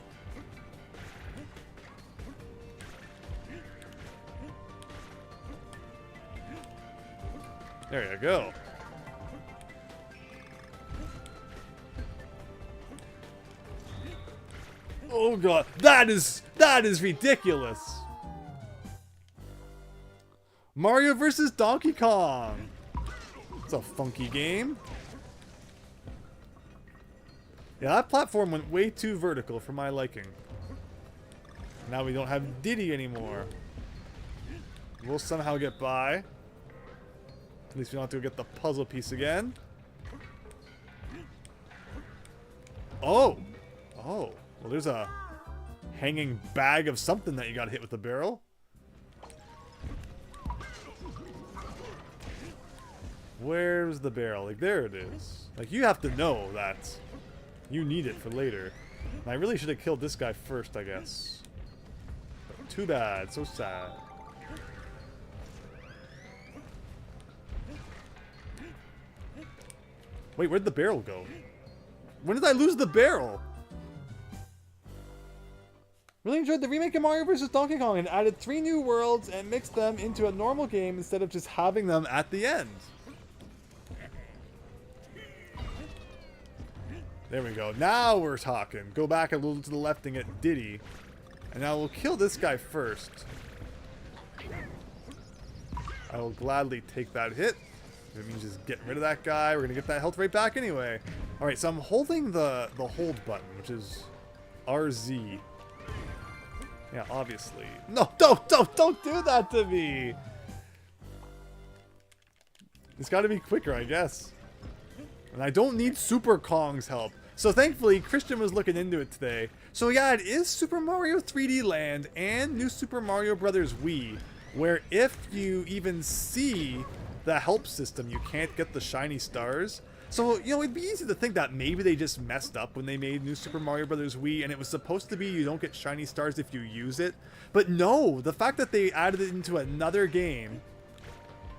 There you go. Oh god, that is ridiculous. Mario versus Donkey Kong. It's a funky game. Yeah, that platform went way too vertical for my liking. Now we don't have Diddy anymore. We'll somehow get by. At least we don't have to go get the puzzle piece again. Oh! Oh. Well, there's a hanging bag of something that you gotta hit with the barrel. Where's the barrel? Like, there it is. Like, you have to know that you need it for later. And I really should have killed this guy first, I guess. But too bad. So sad. Wait, where'd the barrel go? When did I lose the barrel? Really enjoyed the remake of Mario vs. Donkey Kong and added 3 new worlds and mixed them into a normal game instead of just having them at the end. There we go. Now we're talking. Go back a little to the left and get Diddy. And now we'll kill this guy first. I will gladly take that hit. It means just getting rid of that guy. We're going to get that health right back anyway. Alright, so I'm holding the hold button, which is RZ. Yeah, obviously. No, don't do that to me! It's got to be quicker, I guess. And I don't need Super Kong's help. So thankfully, Christian was looking into it today. So yeah, it is Super Mario 3D Land and New Super Mario Bros. Wii, where if you even see the help system, you can't get the shiny stars. So, you know, it'd be easy to think that maybe they just messed up when they made New Super Mario Bros. Wii, and it was supposed to be you don't get shiny stars if you use it. But no, the fact that they added it into another game...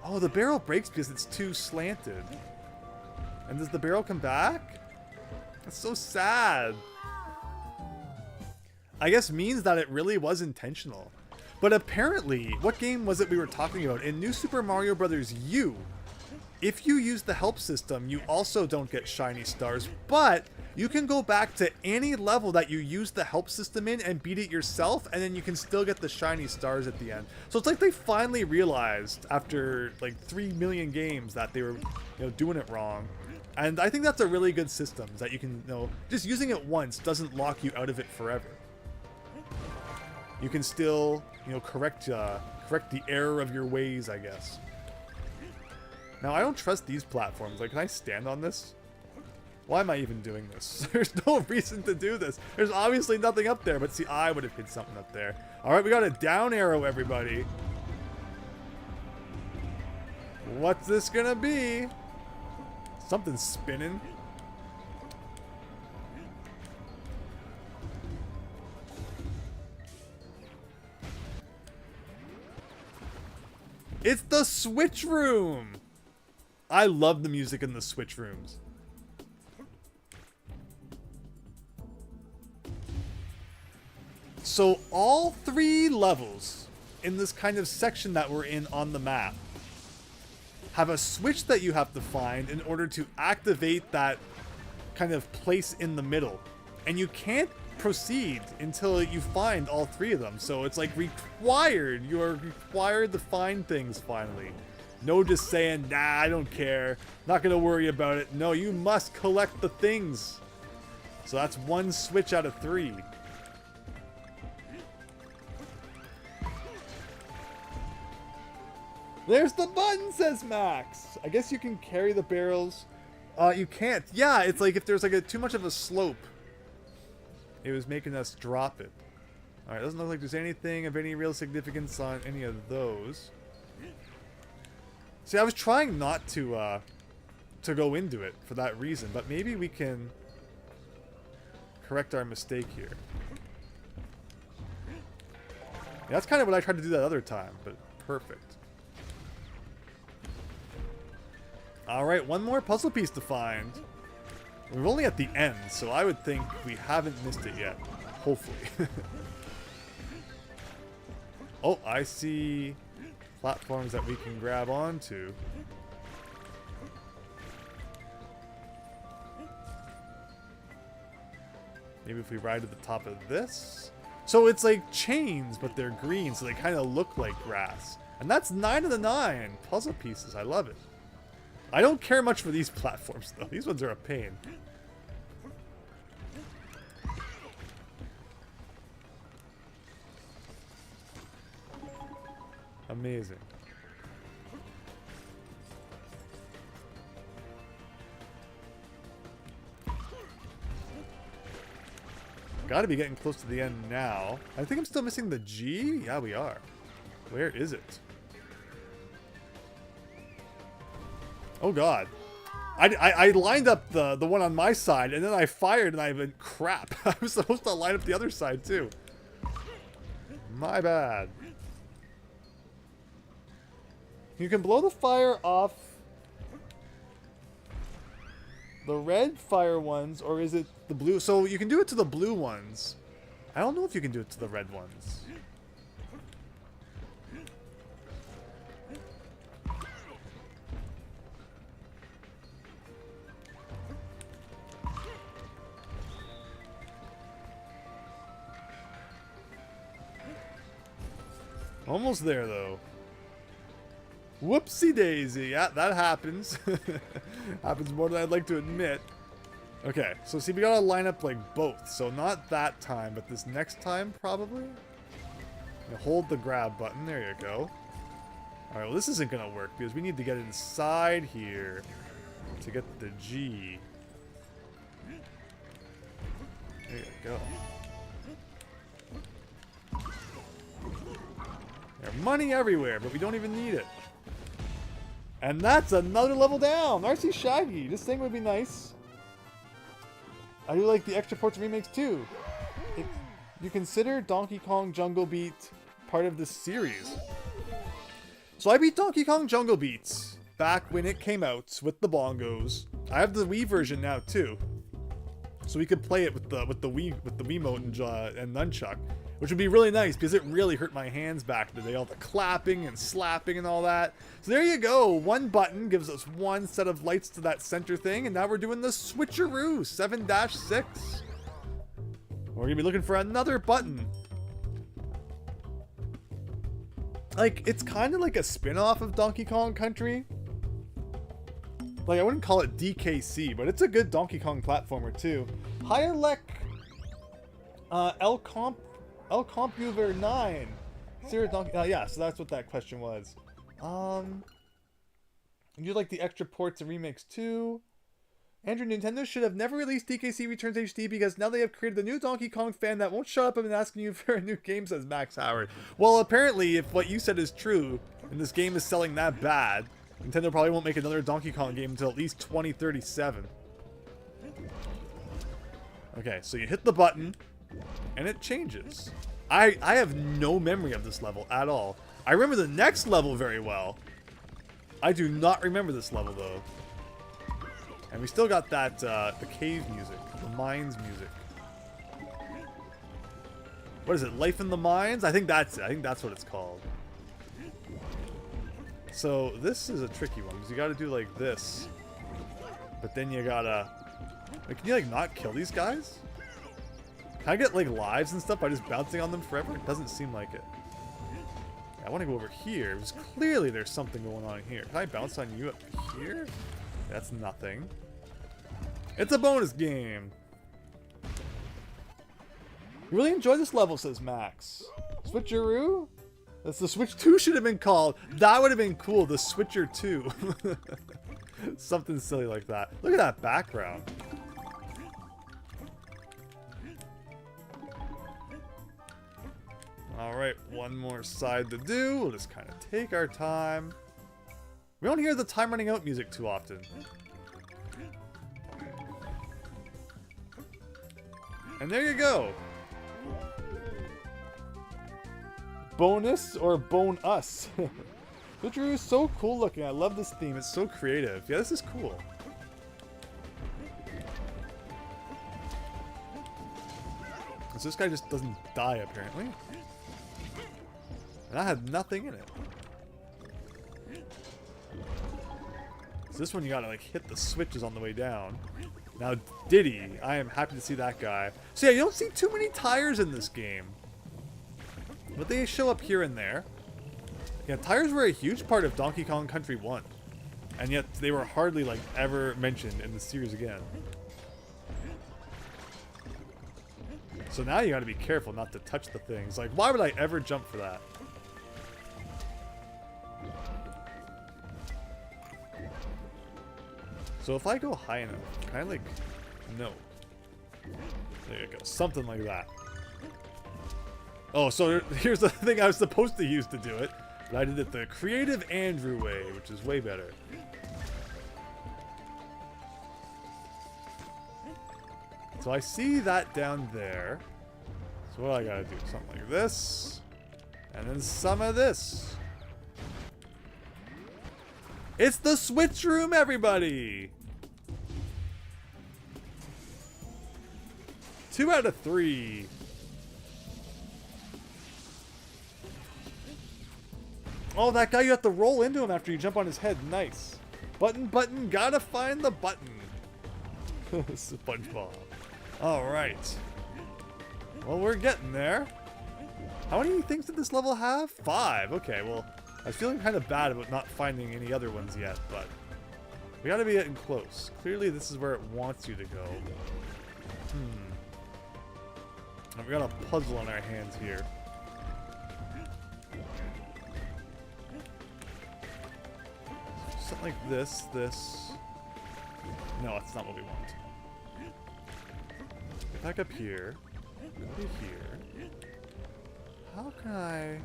Oh, the barrel breaks because it's too slanted. And does the barrel come back? That's so sad. I guess means that it really was intentional. But apparently, what game was it we were talking about? In New Super Mario Bros. U, if you use the help system, you also don't get shiny stars, but you can go back to any level that you use the help system in and beat it yourself, and then you can still get the shiny stars at the end. So it's like they finally realized, after like 3 million games, that they were, you know, doing it wrong. And I think that's a really good system, that you can, you know, just using it once doesn't lock you out of it forever. You can still, you know, correct the error of your ways, I guess. Now, I don't trust these platforms. Like, can I stand on this? Why am I even doing this? There's no reason to do this. There's obviously nothing up there, but see, I would have hit something up there. All right, we got a down arrow, everybody. What's this gonna be? Something's spinning. It's the Switch Room! I love the music in the Switch Rooms. So all 3 levels in this kind of section that we're in on the map have a switch that you have to find in order to activate that kind of place in the middle. And you can't proceed until you find all 3 of them. So it's like required. You are required to find things finally. No just saying, nah, I don't care. Not gonna worry about it. No, you must collect the things. So that's 1 switch out of 3. There's the button, says Max. I guess you can carry the barrels. You can't. Yeah, it's like if there's like too much of a slope. It was making us drop it. Alright, doesn't look like there's anything of any real significance on any of those. See, I was trying not to go into it for that reason, but maybe we can correct our mistake here. Yeah, that's kind of what I tried to do that other time, but perfect. Alright, one more puzzle piece to find. We're only at the end, so I would think we haven't missed it yet. Hopefully. Oh, I see platforms that we can grab onto. Maybe if we ride to the top of this? So it's like chains, but they're green, so they kind of look like grass. And that's 9 of the 9 puzzle pieces. I love it. I don't care much for these platforms, though. These ones are a pain. Amazing. Gotta be getting close to the end now. I think I'm still missing the G? Yeah, we are. Where is it? Oh god. I lined up the one on my side, and then I fired, and I went, crap. I was supposed to line up the other side, too. My bad. You can blow the fire off the red fire ones, or is it the blue? So you can do it to the blue ones. I don't know if you can do it to the red ones. Almost there, though. Whoopsie daisy. Yeah, that happens. Happens more than I'd like to admit. Okay, so see, we gotta line up like both. So not that time, but this next time, probably. Now hold the grab button. There you go. Alright, well, this isn't gonna work because we need to get inside here to get the G. There you go. There's money everywhere, but we don't even need it. And that's another level down. RC Shaggy. This thing would be nice. I do like the extra ports remakes too. If you consider Donkey Kong Jungle Beat part of this series. So I beat Donkey Kong Jungle Beats back when it came out with the bongos. I have the Wii version now too, so we could play it with the Wiimote and nunchuck, which would be really nice because it really hurt my hands back in the day, all the clapping and slapping and all that. So there you go. One button gives us one set of lights to that center thing, and now we're doing the switcheroo 7-6. We're gonna be looking for another button. Like, it's kind of like a spin-off of Donkey Kong Country. Like, I wouldn't call it DKC, but it's a good Donkey Kong platformer too. Hyalek El Computer 9. Serious Donkey. Yeah, so that's what that question was. You like the extra ports and remakes too? Andrew, Nintendo should have never released DKC Returns HD because now they have created a new Donkey Kong fan that won't shut up and asking you for a new game, says Max Howard. Well, apparently, if what you said is true, and this game is selling that bad, Nintendo probably won't make another Donkey Kong game until at least 2037. Okay, so you hit the button, and it changes. I have no memory of this level at all. I remember the next level very well. I do not remember this level, though. And we still got that, the cave music, the mines music. What is it, Life in the Mines? I think that's it. I think that's what it's called. So, this is a tricky one, because you gotta do like this. But then you gotta... Like, can you, like, not kill these guys? Can I get, like, lives and stuff by just bouncing on them forever? It doesn't seem like it. I want to go over here, because clearly there's something going on here. Can I bounce on you up here? That's nothing. It's a bonus game. You really enjoy this level, says Max. Switcheroo? That's the Switch 2 should have been called. That would have been cool, the Switcher 2. Something silly like that. Look at that background. Alright, one more side to do. We'll just kind of take our time. We don't hear the time running out music too often. And there you go. Bonus or bone us? Switcheroo is so cool looking. I love this theme. It's so creative. Yeah, this is cool. So this guy just doesn't die, apparently. And I had nothing in it. So this one you gotta like hit the switches on the way down. Now Diddy, I am happy to see that guy. So yeah, you don't see too many tires in this game. But they show up here and there. Yeah, tires were a huge part of Donkey Kong Country 1. And yet they were hardly like ever mentioned in the series again. So now you gotta be careful not to touch the things. Like, why would I ever jump for that? So if I go high enough, can I like, no. There you go, something like that. Oh, so here's the thing I was supposed to use to do it. But I did it the creative Andrew way, which is way better. So I see that down there. So what I gotta do? Something like this. And then some of this. It's the switch room, everybody! 2 out of 3. Oh, that guy, you have to roll into him after you jump on his head. Nice. Button, gotta find the button. SpongeBob. Alright. Well, we're getting there. How many things did this level have? 5. Okay, well, I was feeling kind of bad about not finding any other ones yet, but we gotta be getting close. Clearly, this is where it wants you to go. And we got a puzzle on our hands here. Something like this. No, that's not what we want. Get back up here. Go to here. How can I...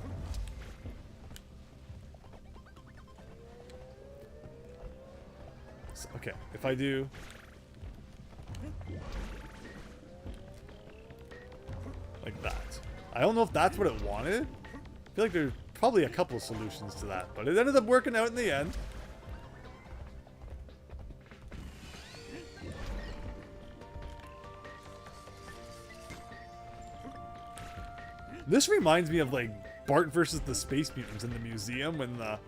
Okay, if I do... like that. I don't know if that's what it wanted. I feel like there's probably a couple of solutions to that, but it ended up working out in the end. This reminds me of like Bart versus the Space Mutants in the museum when the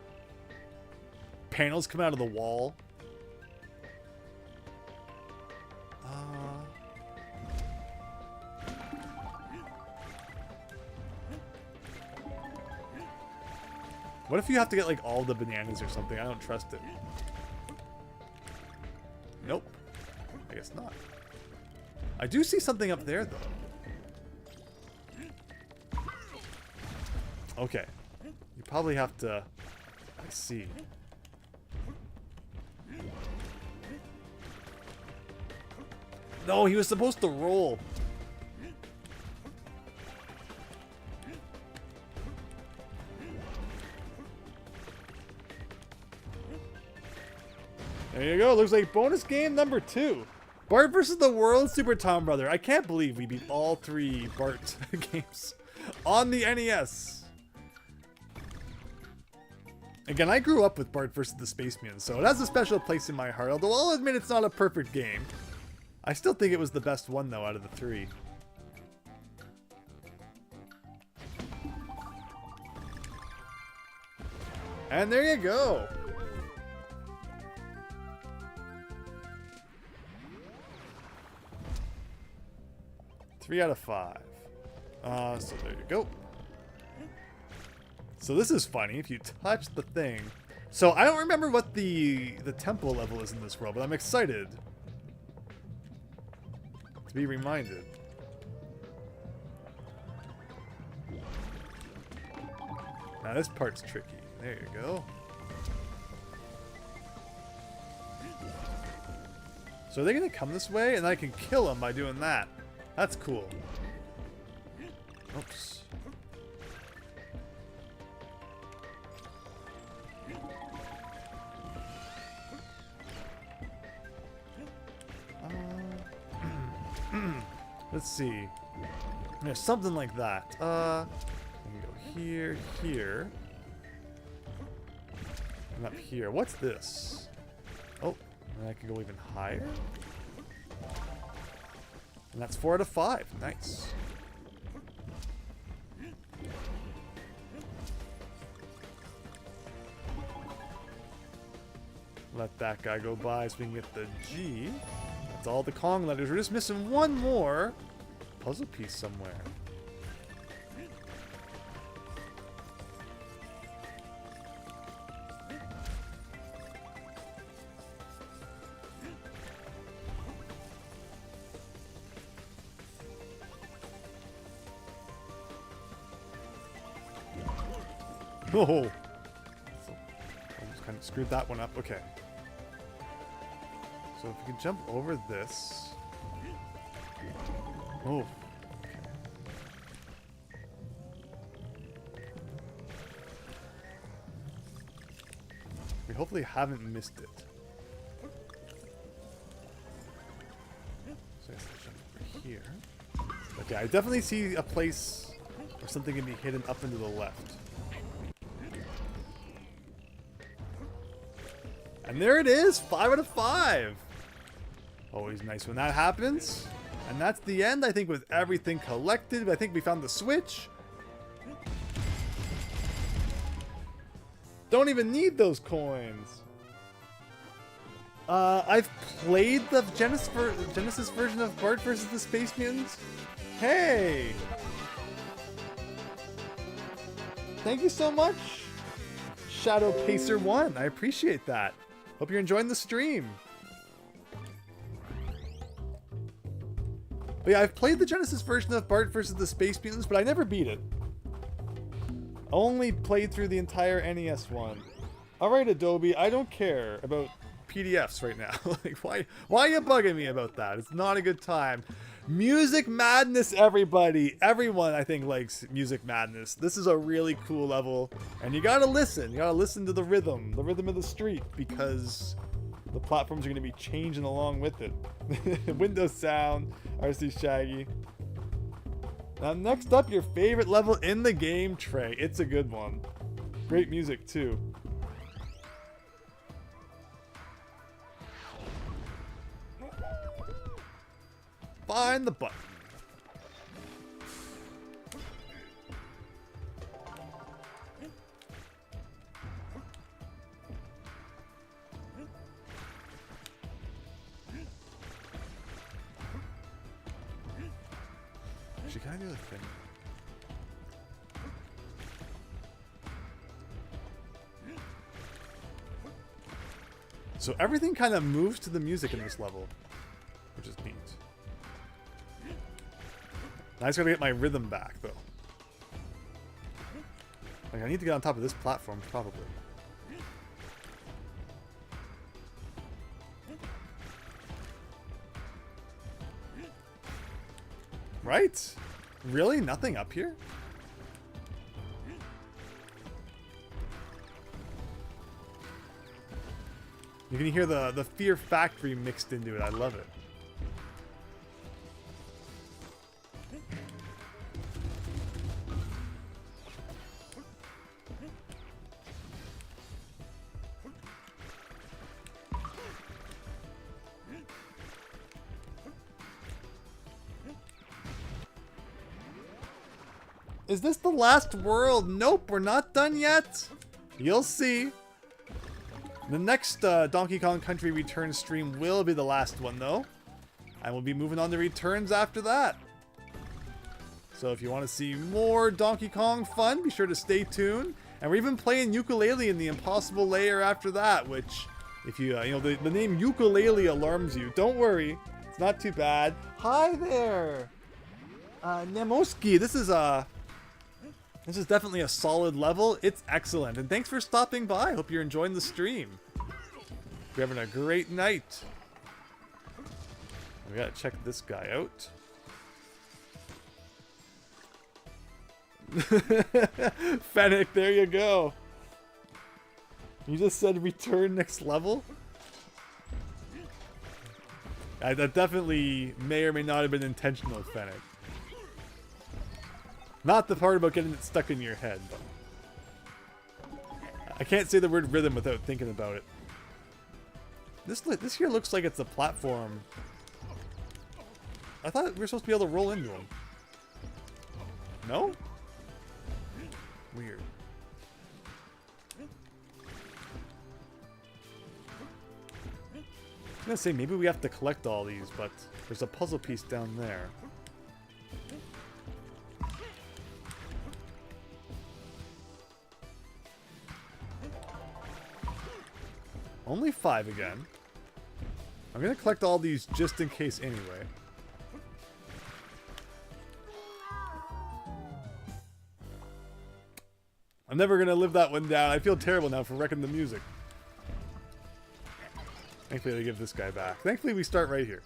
panels come out of the wall. What if you have to get like all the bananas or something? I don't trust it. Nope. I guess not. I do see something up there though. Okay. You probably have to... I see. No, he was supposed to roll. There you go. Looks like bonus game number 2. Bart versus the World Super Tom Brother. I can't believe we beat all 3 Bart games on the NES. Again, I grew up with Bart versus the Space Mutants, so it has a special place in my heart. Although I'll admit it's not a perfect game. I still think it was the best one, though, out of the 3. And there you go. Three out of 5. So there you go. So this is funny. If you touch the thing... So I don't remember what the temple level is in this world, but I'm excited to be reminded. Now this part's tricky. There you go. So are they going to come this way? And I can kill them by doing that. That's cool. Oops. Let's see. There's something like that. We can go here, here. And up here, what's this? Oh, and I can go even higher. And that's 4 out of 5. Nice. Let that guy go by so we can get the G. That's all the Kong letters. We're just missing one more puzzle piece somewhere. Oh, so almost kind of screwed that one up. Okay. So if we can jump over this. Oh. Okay. We hopefully haven't missed it. So I guess I'll jump over here. Okay, I definitely see a place where something can be hidden up and to the left. And there it is, 5 out of 5. Always nice when that happens. And that's the end, I think, with everything collected. I think we found the switch. Don't even need those coins. I've played the Genesis version of Bart versus the Space Mutants. Hey! Thank you so much, Shadow Pacer 1. I appreciate that. Hope you're enjoying the stream. But yeah, I've played the Genesis version of Bart versus the Space Mutants, but I never beat it. Only played through the entire NES one. Alright, Adobe, I don't care about PDFs right now. Like, why are you bugging me about that? It's not a good time. Music Madness, everybody. Everyone, I think, likes Music Madness. This is a really cool level. And you gotta listen. You gotta listen to the rhythm of the street, because the platforms are gonna be changing along with it. Windows sound, RC Shaggy. Now, next up, your favorite level in the game, Trey. It's a good one. Great music, too. Find the button. Actually, can I do the thing? So everything kind of moves to the music in this level, which is neat. I just gotta get my rhythm back, though. Like, I need to get on top of this platform, probably. Right? Really? Nothing up here? You can hear the Fear Factory mixed into it. I love it. Is this the last world? Nope, we're not done yet. You'll see. The next Donkey Kong Country Returns stream will be the last one, though. And we'll be moving on to Returns after that. So if you want to see more Donkey Kong fun, be sure to stay tuned. And we're even playing Yooka-Laylee in the Impossible Layer after that, which, if you, the name Yooka-Laylee alarms you, don't worry. It's not too bad. Hi there! Nemoski, this is definitely a solid level. It's excellent. And thanks for stopping by. Hope you're enjoying the stream. You're having a great night. We gotta check this guy out. Fennec, there you go. You just said return next level? That definitely may or may not have been intentional, Fennec. Not the part about getting it stuck in your head, but I can't say the word rhythm without thinking about it. This here looks like it's a platform. I thought we were supposed to be able to roll into them. No? Weird. I'm gonna say maybe we have to collect all these, but there's a puzzle piece down there. Only 5 again. I'm gonna collect all these just in case anyway. I'm never gonna live that one down. I feel terrible now for wrecking the music. Thankfully, they give this guy back. Thankfully, we start right here.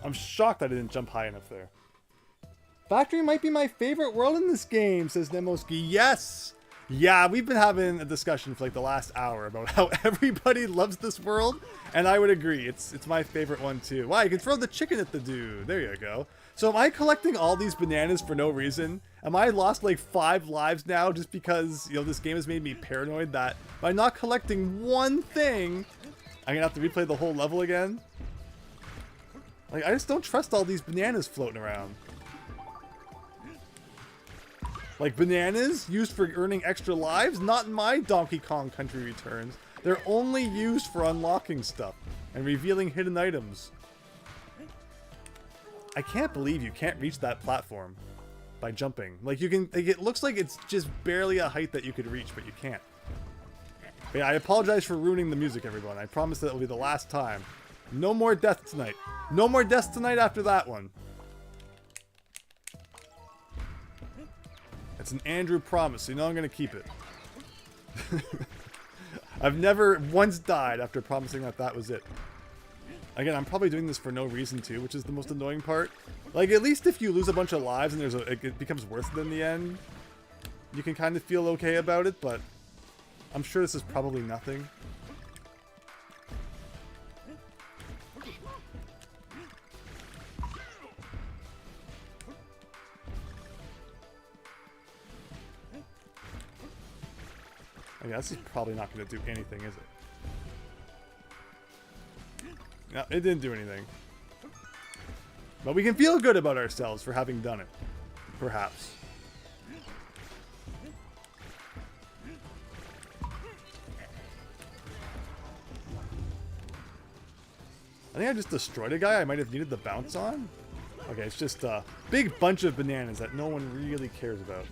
I'm shocked I didn't jump high enough there. Factory might be my favorite world in this game, says Nemoski. Yes! Yeah, we've been having a discussion for like the last hour about how everybody loves this world, and I would agree. It's my favorite one too. Wow, you can throw the chicken at the dude. There you go. So am I collecting all these bananas for no reason? Am I lost like 5 lives now just because, you know, this game has made me paranoid that by not collecting one thing, I'm gonna have to replay the whole level again? Like, I just don't trust all these bananas floating around. Like, bananas used for earning extra lives? Not in my Donkey Kong Country Returns. They're only used for unlocking stuff and revealing hidden items. I can't believe you can't reach that platform by jumping. Like, you can, like, it looks like it's just barely a height that you could reach, but you can't. But yeah, I apologize for ruining the music, everyone. I promise that will be the last time. No more death tonight. No more deaths tonight after that one. It's an Andrew promise, so you know I'm going to keep it. I've never once died after promising that that was it. Again, I'm probably doing this for no reason too, which is the most annoying part. Like, at least if you lose a bunch of lives and it becomes worse than the end, you can kind of feel okay about it, but I'm sure this is probably nothing. Yeah, this is probably not going to do anything, is it? No, it didn't do anything. But we can feel good about ourselves for having done it. Perhaps. I think I just destroyed a guy I might have needed the bounce on. Okay, it's just a big bunch of bananas that no one really cares about.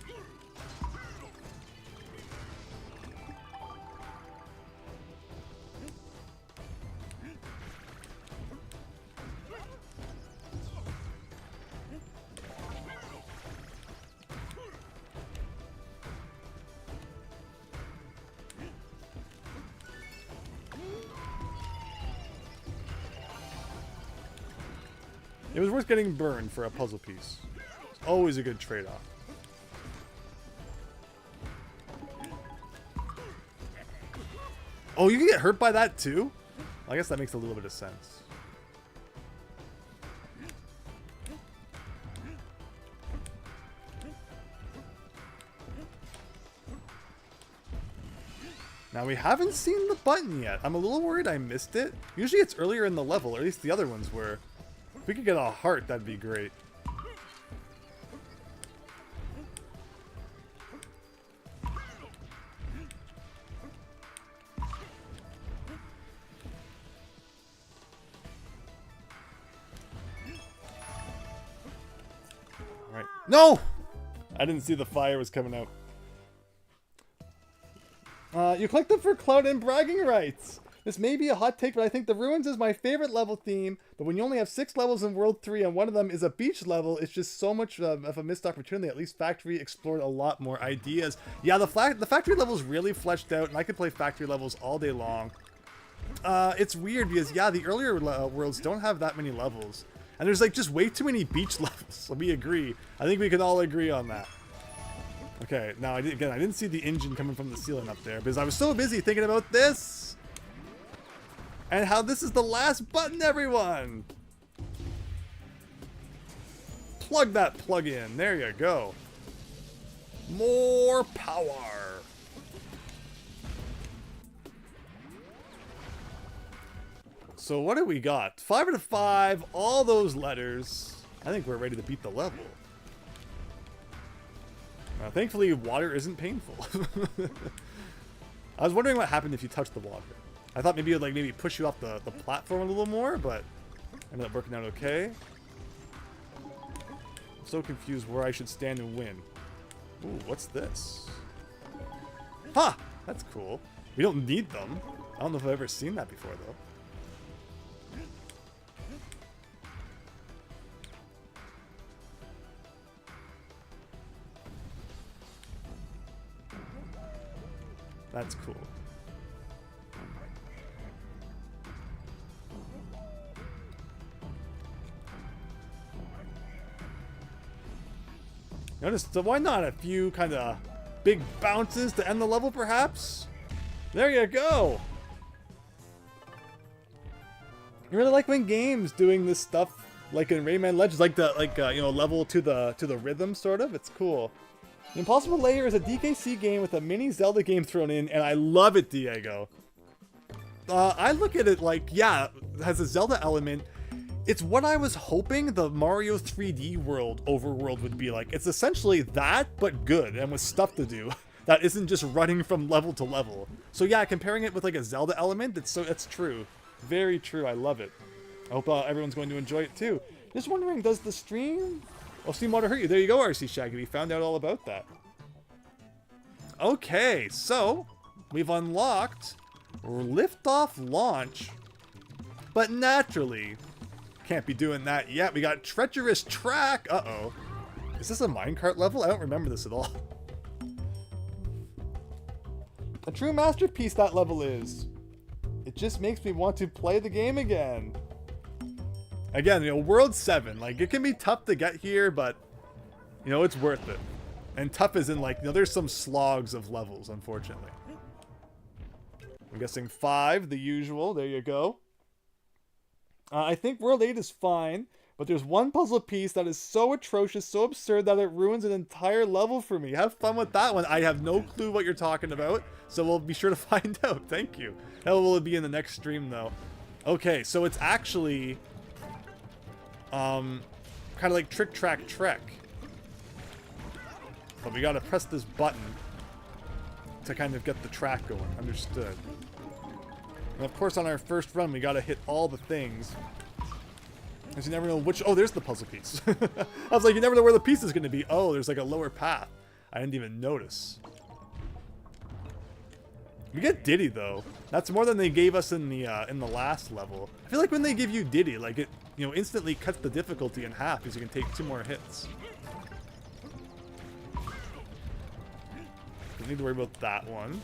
It was worth getting burned for a puzzle piece. It's always a good trade-off. Oh, you can get hurt by that too? I guess that makes a little bit of sense. Now, we haven't seen the button yet. I'm a little worried I missed it. Usually it's earlier in the level, or at least the other ones were. If we could get a heart, that'd be great. Alright. No! I didn't see the fire was coming out. You collect them for clout and bragging rights. This may be a hot take, but I think the Ruins is my favorite level theme. But when you only have 6 levels in World 3 and one of them is a beach level, it's just so much of a missed opportunity. At least Factory explored a lot more ideas. Yeah, the Factory level's really fleshed out, and I could play Factory levels all day long. It's weird because, yeah, the earlier worlds don't have that many levels. And there's like just way too many beach levels. So we agree. I think we can all agree on that. Okay, now I didn't see the engine coming from the ceiling up there because I was so busy thinking about this. And how this is the last button, everyone. Plug that plug in. There you go. More power. So what do we got? 5 out of 5, all those letters. I think we're ready to beat the level. Now, thankfully, water isn't painful. I was wondering what happened if you touched the water. I thought maybe it would like push you off the platform a little more, but ended up working out okay. I'm so confused where I should stand and win. Ooh, what's this? Ha! That's cool. We don't need them. I don't know if I've ever seen that before, though. That's cool. Notice, so why not a few kind of big bounces to end the level, perhaps? There you go. I really like when games doing this stuff, like in Rayman Legends, like you know, level to the rhythm, sort of. It's cool. The Impossible Layer is a DKC game with a mini Zelda game thrown in, and I love it, Diego. I look at it like, yeah, it has a Zelda element. It's what I was hoping the Mario 3D world overworld would be like. It's essentially that, but good, and with stuff to do. That isn't just running from level to level. So yeah, comparing it with like a Zelda element, that's true. Very true, I love it. I hope everyone's going to enjoy it too. Just wondering, does the stream... Oh, Steam Water hurt you. There you go, RC Shaggy. We found out all about that. Okay, so we've unlocked Liftoff Launch, but naturally can't be doing that yet. We got Treacherous Track. Uh-oh. Is this a minecart level? I don't remember this at all. A true masterpiece that level is. It just makes me want to play the game again. Again, you know, World 7, like, it can be tough to get here, but, you know, it's worth it. And tough is in, like, you know, there's some slogs of levels, unfortunately. I'm guessing 5, the usual. There you go. I think World 8 is fine, but there's one puzzle piece that is so atrocious, so absurd, that it ruins an entire level for me. Have fun with that one. I have no clue what you're talking about, so we'll be sure to find out. Thank you. That will be in the next stream, though. Okay, so it's actually... kind of like Trick Track Trek. But we gotta press this button to kind of get the track going. Understood. And of course on our first run we gotta hit all the things. Because you never know which... Oh, there's the puzzle piece. I was like, you never know where the piece is gonna be. Oh, there's like a lower path. I didn't even notice. We get Diddy though. That's more than they gave us in the last level. I feel like when they give you Diddy, like it, you know, instantly cuts the difficulty in half because you can take 2 more hits. Don't need to worry about that one.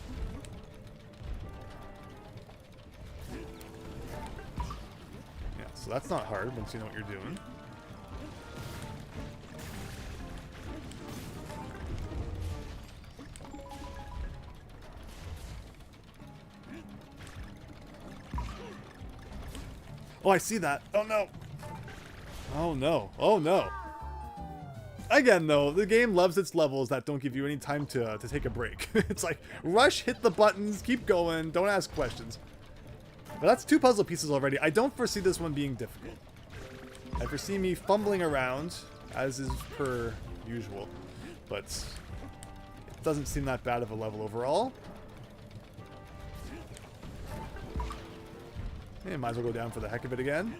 Yeah, so that's not hard once you know what you're doing. Oh, I see that. Oh, no. Oh, no. Oh, no. Again, though, the game loves its levels that don't give you any time to take a break. It's like, rush, hit the buttons, keep going, don't ask questions. But that's 2 puzzle pieces already. I don't foresee this one being difficult. I foresee me fumbling around, as is per usual. But it doesn't seem that bad of a level overall. Yeah, might as well go down for the heck of it again.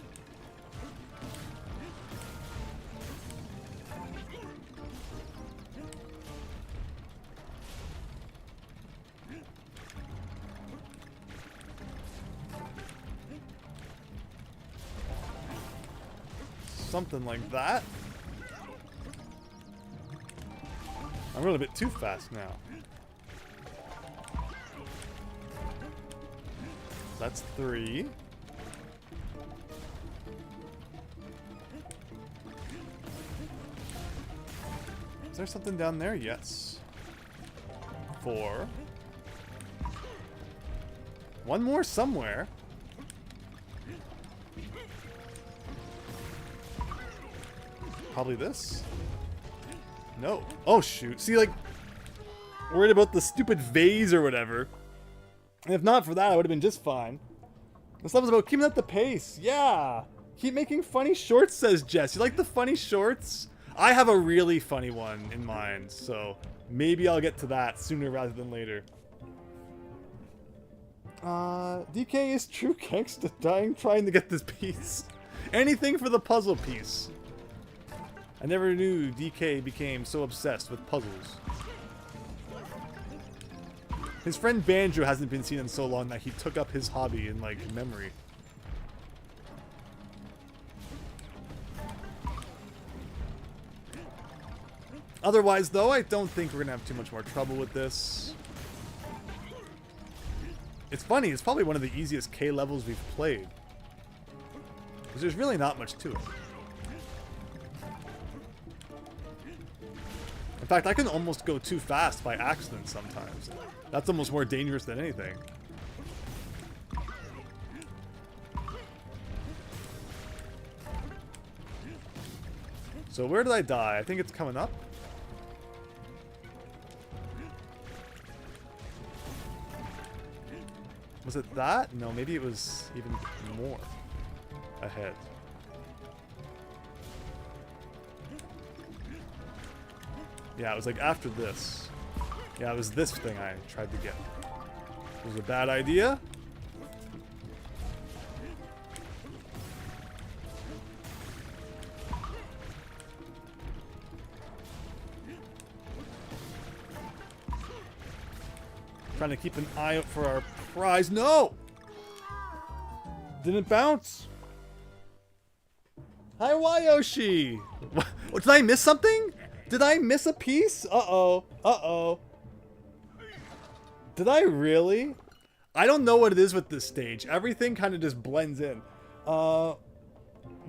Something like that. I'm really a bit too fast now. That's 3. Is there something down there? Yes. 4. One more somewhere. Probably this? No. Oh, shoot. See, like, worried about the stupid vase or whatever. And if not for that, I would have been just fine. This level's about keeping up the pace. Yeah. Keep making funny shorts, says Jess. You like the funny shorts? I have a really funny one in mind, so maybe I'll get to that sooner rather than later. DK is true gangsta, dying trying to get this piece. Anything for the puzzle piece. I never knew DK became so obsessed with puzzles. His friend Banjo hasn't been seen in so long that he took up his hobby in, like, memory. Otherwise, though, I don't think we're gonna have too much more trouble with this. It's funny, it's probably one of the easiest K levels we've played. Because there's really not much to it. In fact, I can almost go too fast by accident sometimes. That's almost more dangerous than anything. So where did I die? I think it's coming up. Was it that? No, maybe it was even more ahead. Yeah, it was like after this. Yeah, it was this thing I tried to get. It was a bad idea. Trying to keep an eye out for our prize. No! Didn't bounce. Hi, Wayoshi! What, did I miss something? Did I miss a piece? Uh-oh. Uh-oh. Did I really? I don't know what it is with this stage. Everything kind of just blends in. What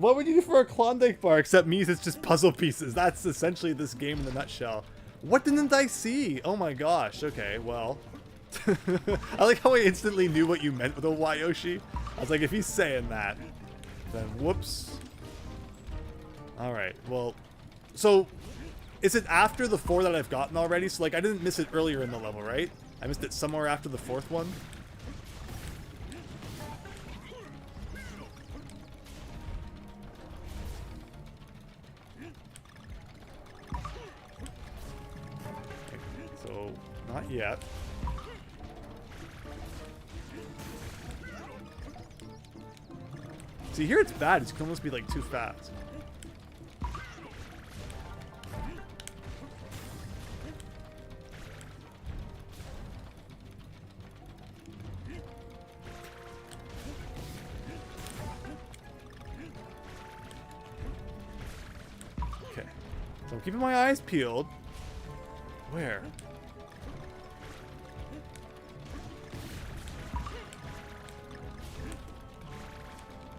would you do for a Klondike bar except me? It's just puzzle pieces. That's essentially this game in a nutshell. What didn't I see? Oh my gosh. Okay, well. I like how I instantly knew what you meant with a Wayoshi. I was like, if he's saying that, then whoops. Alright, well. So, is it after the 4 that I've gotten already? So, like, I didn't miss it earlier in the level, right? I missed it somewhere after the 4th one. So, not yet. See, here it's bad. It can almost be, like, too fast. Okay. So I'm keeping my eyes peeled. Where?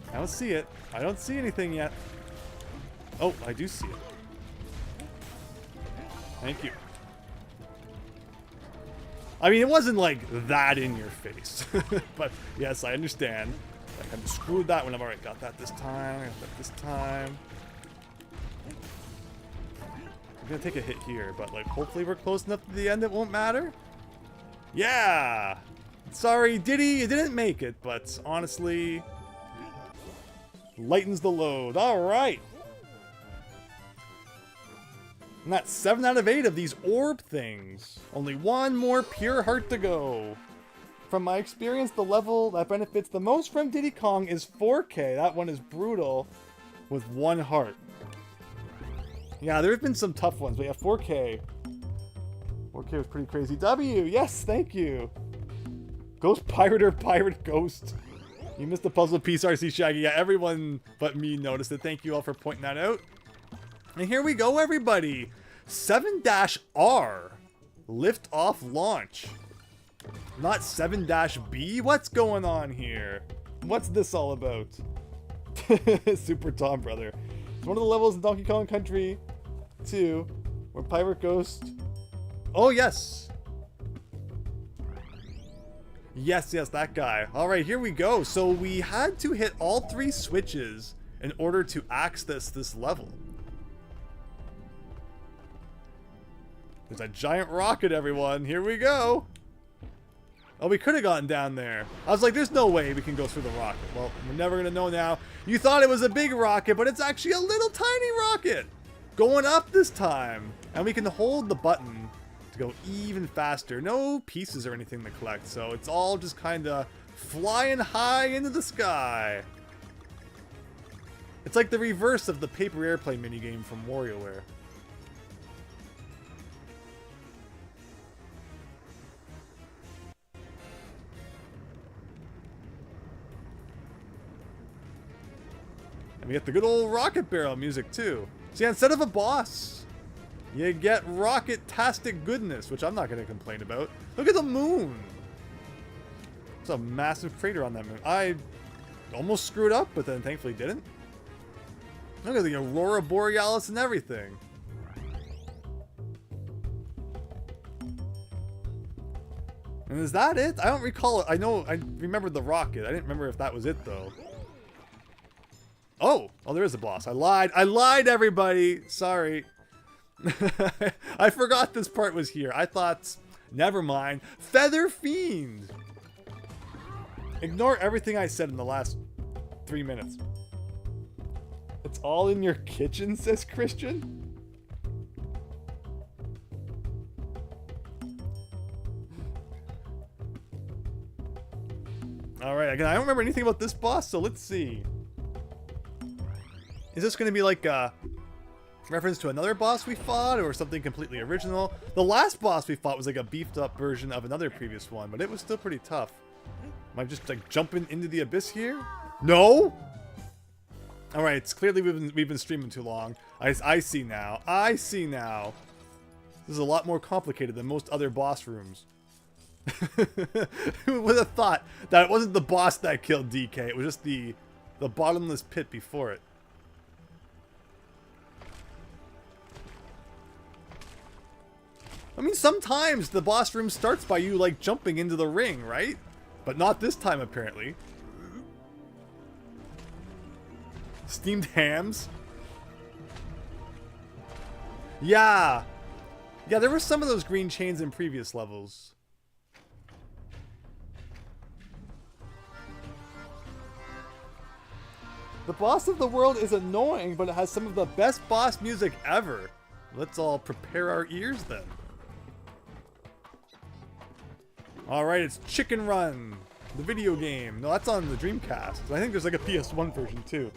I don't see it. I don't see anything yet. Oh, I do see it. Thank you. I mean, it wasn't like that in your face. But yes, I understand. Like, I screwed that one. I've already got that this time. I got that this time. I'm gonna take a hit here, but like, hopefully we're close enough to the end it won't matter. Yeah! Sorry, Diddy, you didn't make it, but honestly, lightens the load. Alright! And that's 7 out of 8 of these orb things. Only one more pure heart to go. From my experience, the level that benefits the most from Diddy Kong is 4K. That one is brutal with 1 heart. Yeah, there have been some tough ones, but yeah, 4K. 4K was pretty crazy. W, yes, thank you. Ghost Pirate or Pirate Ghost. You missed the puzzle piece, RC Shaggy. Yeah, everyone but me noticed it. Thank you all for pointing that out. And here we go, everybody. 7-R. Lift off launch. Not 7-B? What's going on here? What's this all about? Super Tom, brother. It's one of the levels in Donkey Kong Country 2 Or Pirate Ghost. Oh, yes. Yes, that guy. All right, here we go. So we had to hit all 3 switches in order to access this level. There's a giant rocket, everyone. Here we go. Oh, we could have gotten down there. I was like, there's no way we can go through the rocket. Well, we're never going to know now. You thought it was a big rocket, but it's actually a little tiny rocket. Going up this time. And we can hold the button to go even faster. No pieces or anything to collect, so it's all just kind of flying high into the sky. It's like the reverse of the paper airplane minigame from WarioWare. And we get the good old rocket barrel music too. See, instead of a boss, you get rocket-tastic goodness, which I'm not going to complain about. Look at the moon. There's a massive crater on that moon. I almost screwed up, but then thankfully didn't. Look at the Aurora Borealis and everything. And is that it? I don't recall it. I remembered the rocket. I didn't remember if that was it, though. Oh, there is a boss. I lied, everybody. Sorry. I forgot this part was here. I thought, never mind. Feather Fiend. Ignore everything I said in the last 3 minutes. It's all in your kitchen, says Christian. All right, again, I don't remember anything about this boss, so let's see. Is this going to be like a reference to another boss we fought or something completely original? The last boss we fought was like a beefed up version of another previous one, but it was still pretty tough. Am I just like jumping into the abyss here? No? All right, it's clearly we've been streaming too long. I see now. I see now. This is a lot more complicated than most other boss rooms. Who would have thought that it wasn't the boss that killed DK? It was just the bottomless pit before it. I mean, sometimes the boss room starts by you, like, jumping into the ring, right? But not this time, apparently. Steamed hams? Yeah! Yeah, there were some of those green chains in previous levels. The boss of the world is annoying, but it has some of the best boss music ever. Let's all prepare our ears, then. Alright, it's Chicken Run, the video game. No, that's on the Dreamcast. I think there's like a PS1 version too.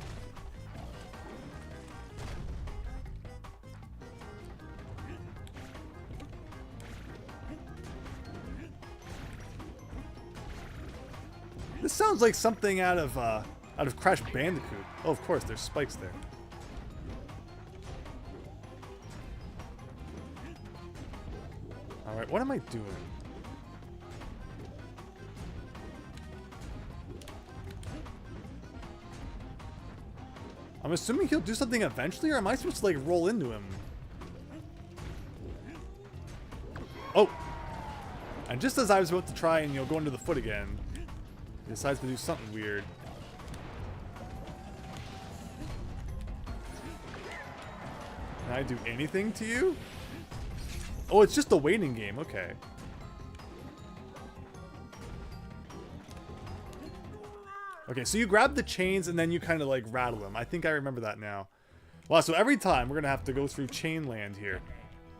This sounds like something out of Crash Bandicoot. Oh, of course, there's spikes there. Alright, what am I doing? I'm assuming he'll do something eventually, or am I supposed to, like, roll into him? Oh! And just as I was about to try and, go into the foot again, he decides to do something weird. Can I do anything to you? Oh, it's just a waiting game. Okay. Okay, so you grab the chains and then you kind of like rattle them. I think I remember that now. Wow, so every time we're going to have to go through chain land here.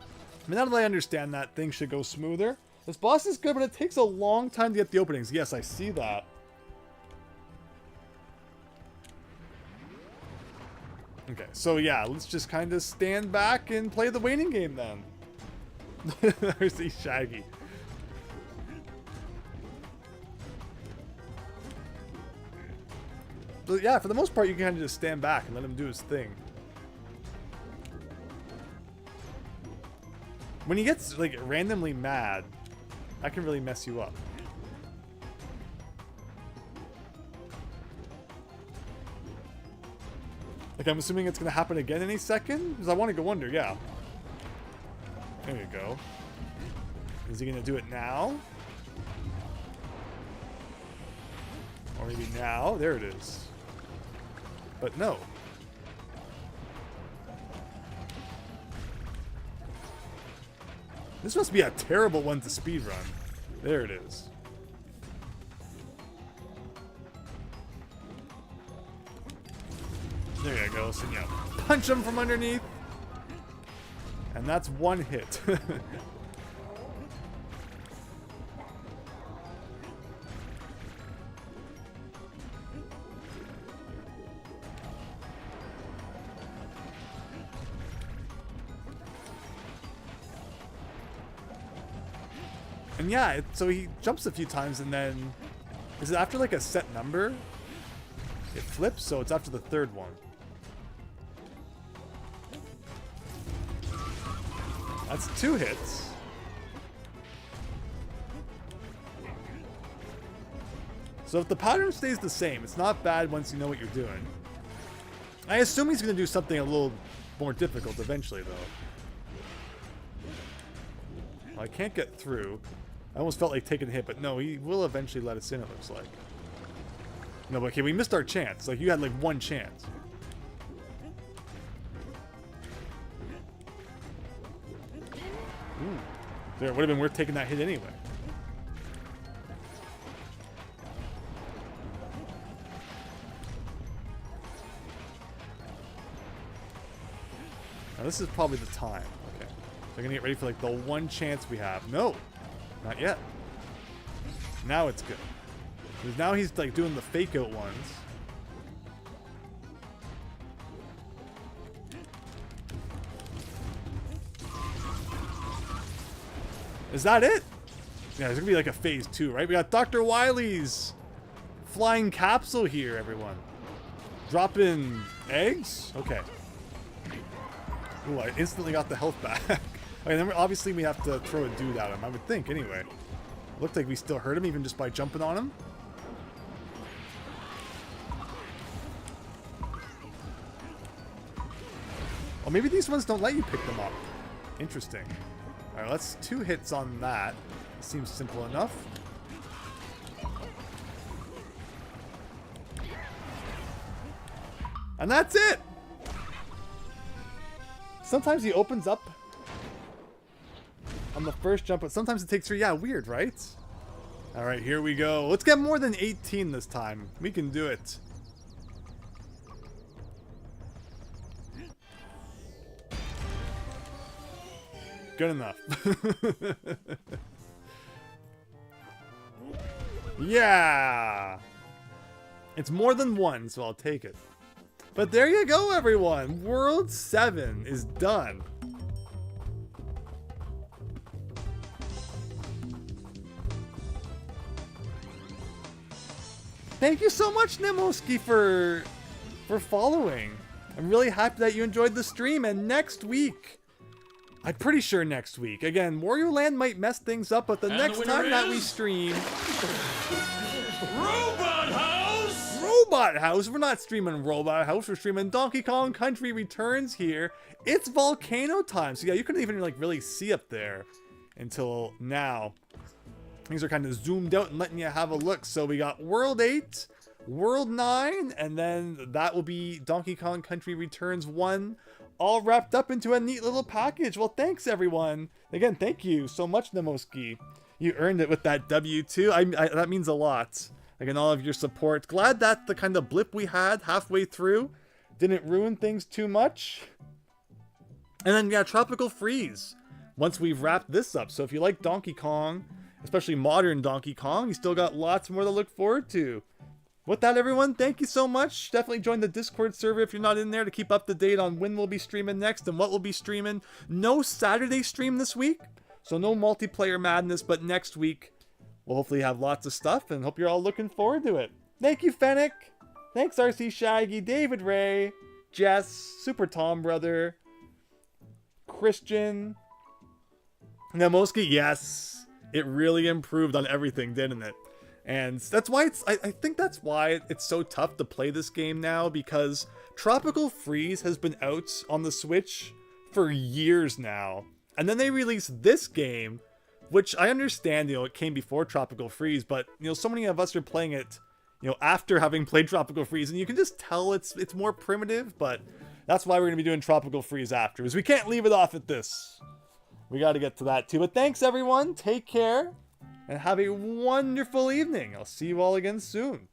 I mean, now that I understand that, things should go smoother. This boss is good, but it takes a long time to get the openings. Yes, I see that. Okay, so yeah, let's just kind of stand back and play the waiting game then. There's the Shaggy. So yeah, for the most part, you can kind of just stand back and let him do his thing. When he gets like randomly mad, that can really mess you up. Like, I'm assuming it's going to happen again any second? Because I want to go under, yeah. There you go. Is he gonna do it now? Or maybe now? There it is. But no. This must be a terrible one to speedrun. There it is. There you go. So, yeah, punch him from underneath. And that's one hit. And yeah, so he jumps a few times and then... Is it after like a set number? It flips, so it's after the third one. That's 2 hits. So if the pattern stays the same, it's not bad once you know what you're doing. I assume he's going to do something a little more difficult eventually, though. Well, I can't get through. I almost felt like taking a hit, but no, he will eventually let us in, it looks like. No, but okay, we missed our chance. Like, you had like 1 chance. Ooh. There, it would have been worth taking that hit anyway. Now this is probably the time. Okay. So I'm gonna get ready for like the 1 chance we have. No! Not yet. Now it's good. Because now he's like doing the fake out ones. Is that it? Yeah, there's gonna be like a phase 2, right? We got Dr. Wily's flying capsule here, everyone. Dropping eggs? Okay. Ooh, I instantly got the health back. Okay, then obviously we have to throw a dude at him, I would think, anyway. Looked like we still hurt him even just by jumping on him. Oh, maybe these ones don't let you pick them up. Interesting. Alright, let's 2 hits on that. Seems simple enough. And that's it! Sometimes he opens up on the first jump, but sometimes it takes 3. Yeah, weird, right? Alright, here we go. Let's get more than 18 this time. We can do it. Good enough. Yeah! It's more than 1, so I'll take it. But there you go, everyone. World 7 is done. Thank you so much, Nemoski, for following. I'm really happy that you enjoyed the stream. And next week, I'm pretty sure next week, again, Wario Land might mess things up, but the next time that we stream... Robot House! Robot House? We're not streaming Robot House, we're streaming Donkey Kong Country Returns here. It's volcano time, so yeah, you couldn't even like really see up there until now. Things are kind of zoomed out and letting you have a look. So we got World 8, World 9, and then that will be Donkey Kong Country Returns 1, all wrapped up into a neat little package. Well, thanks everyone. Again, thank you so much, Nemoski. You earned it with that W2. That means a lot. Again, all of your support. Glad that the kind of blip we had halfway through didn't ruin things too much. And then, yeah, Tropical Freeze. Once we've wrapped this up. So if you like Donkey Kong, especially modern Donkey Kong, you still got lots more to look forward to. With that, everyone, thank you so much. Definitely join the Discord server if you're not in there to keep up to date on when we'll be streaming next and what we'll be streaming. No Saturday stream this week, so no multiplayer madness, but next week we'll hopefully have lots of stuff and hope you're all looking forward to it. Thank you, Fennec. Thanks, RC Shaggy, David Ray, Jess, Super Tom Brother, Christian, Nemoski. Yes, it really improved on everything, didn't it? And that's why I think that's why it's so tough to play this game now, because Tropical Freeze has been out on the Switch for years now. And then they released this game, which I understand, it came before Tropical Freeze, but, so many of us are playing it, after having played Tropical Freeze, and you can just tell it's more primitive, but that's why we're going to be doing Tropical Freeze after, because we can't leave it off at this. We got to get to that too. But thanks, everyone. Take care, and have a wonderful evening. I'll see you all again soon.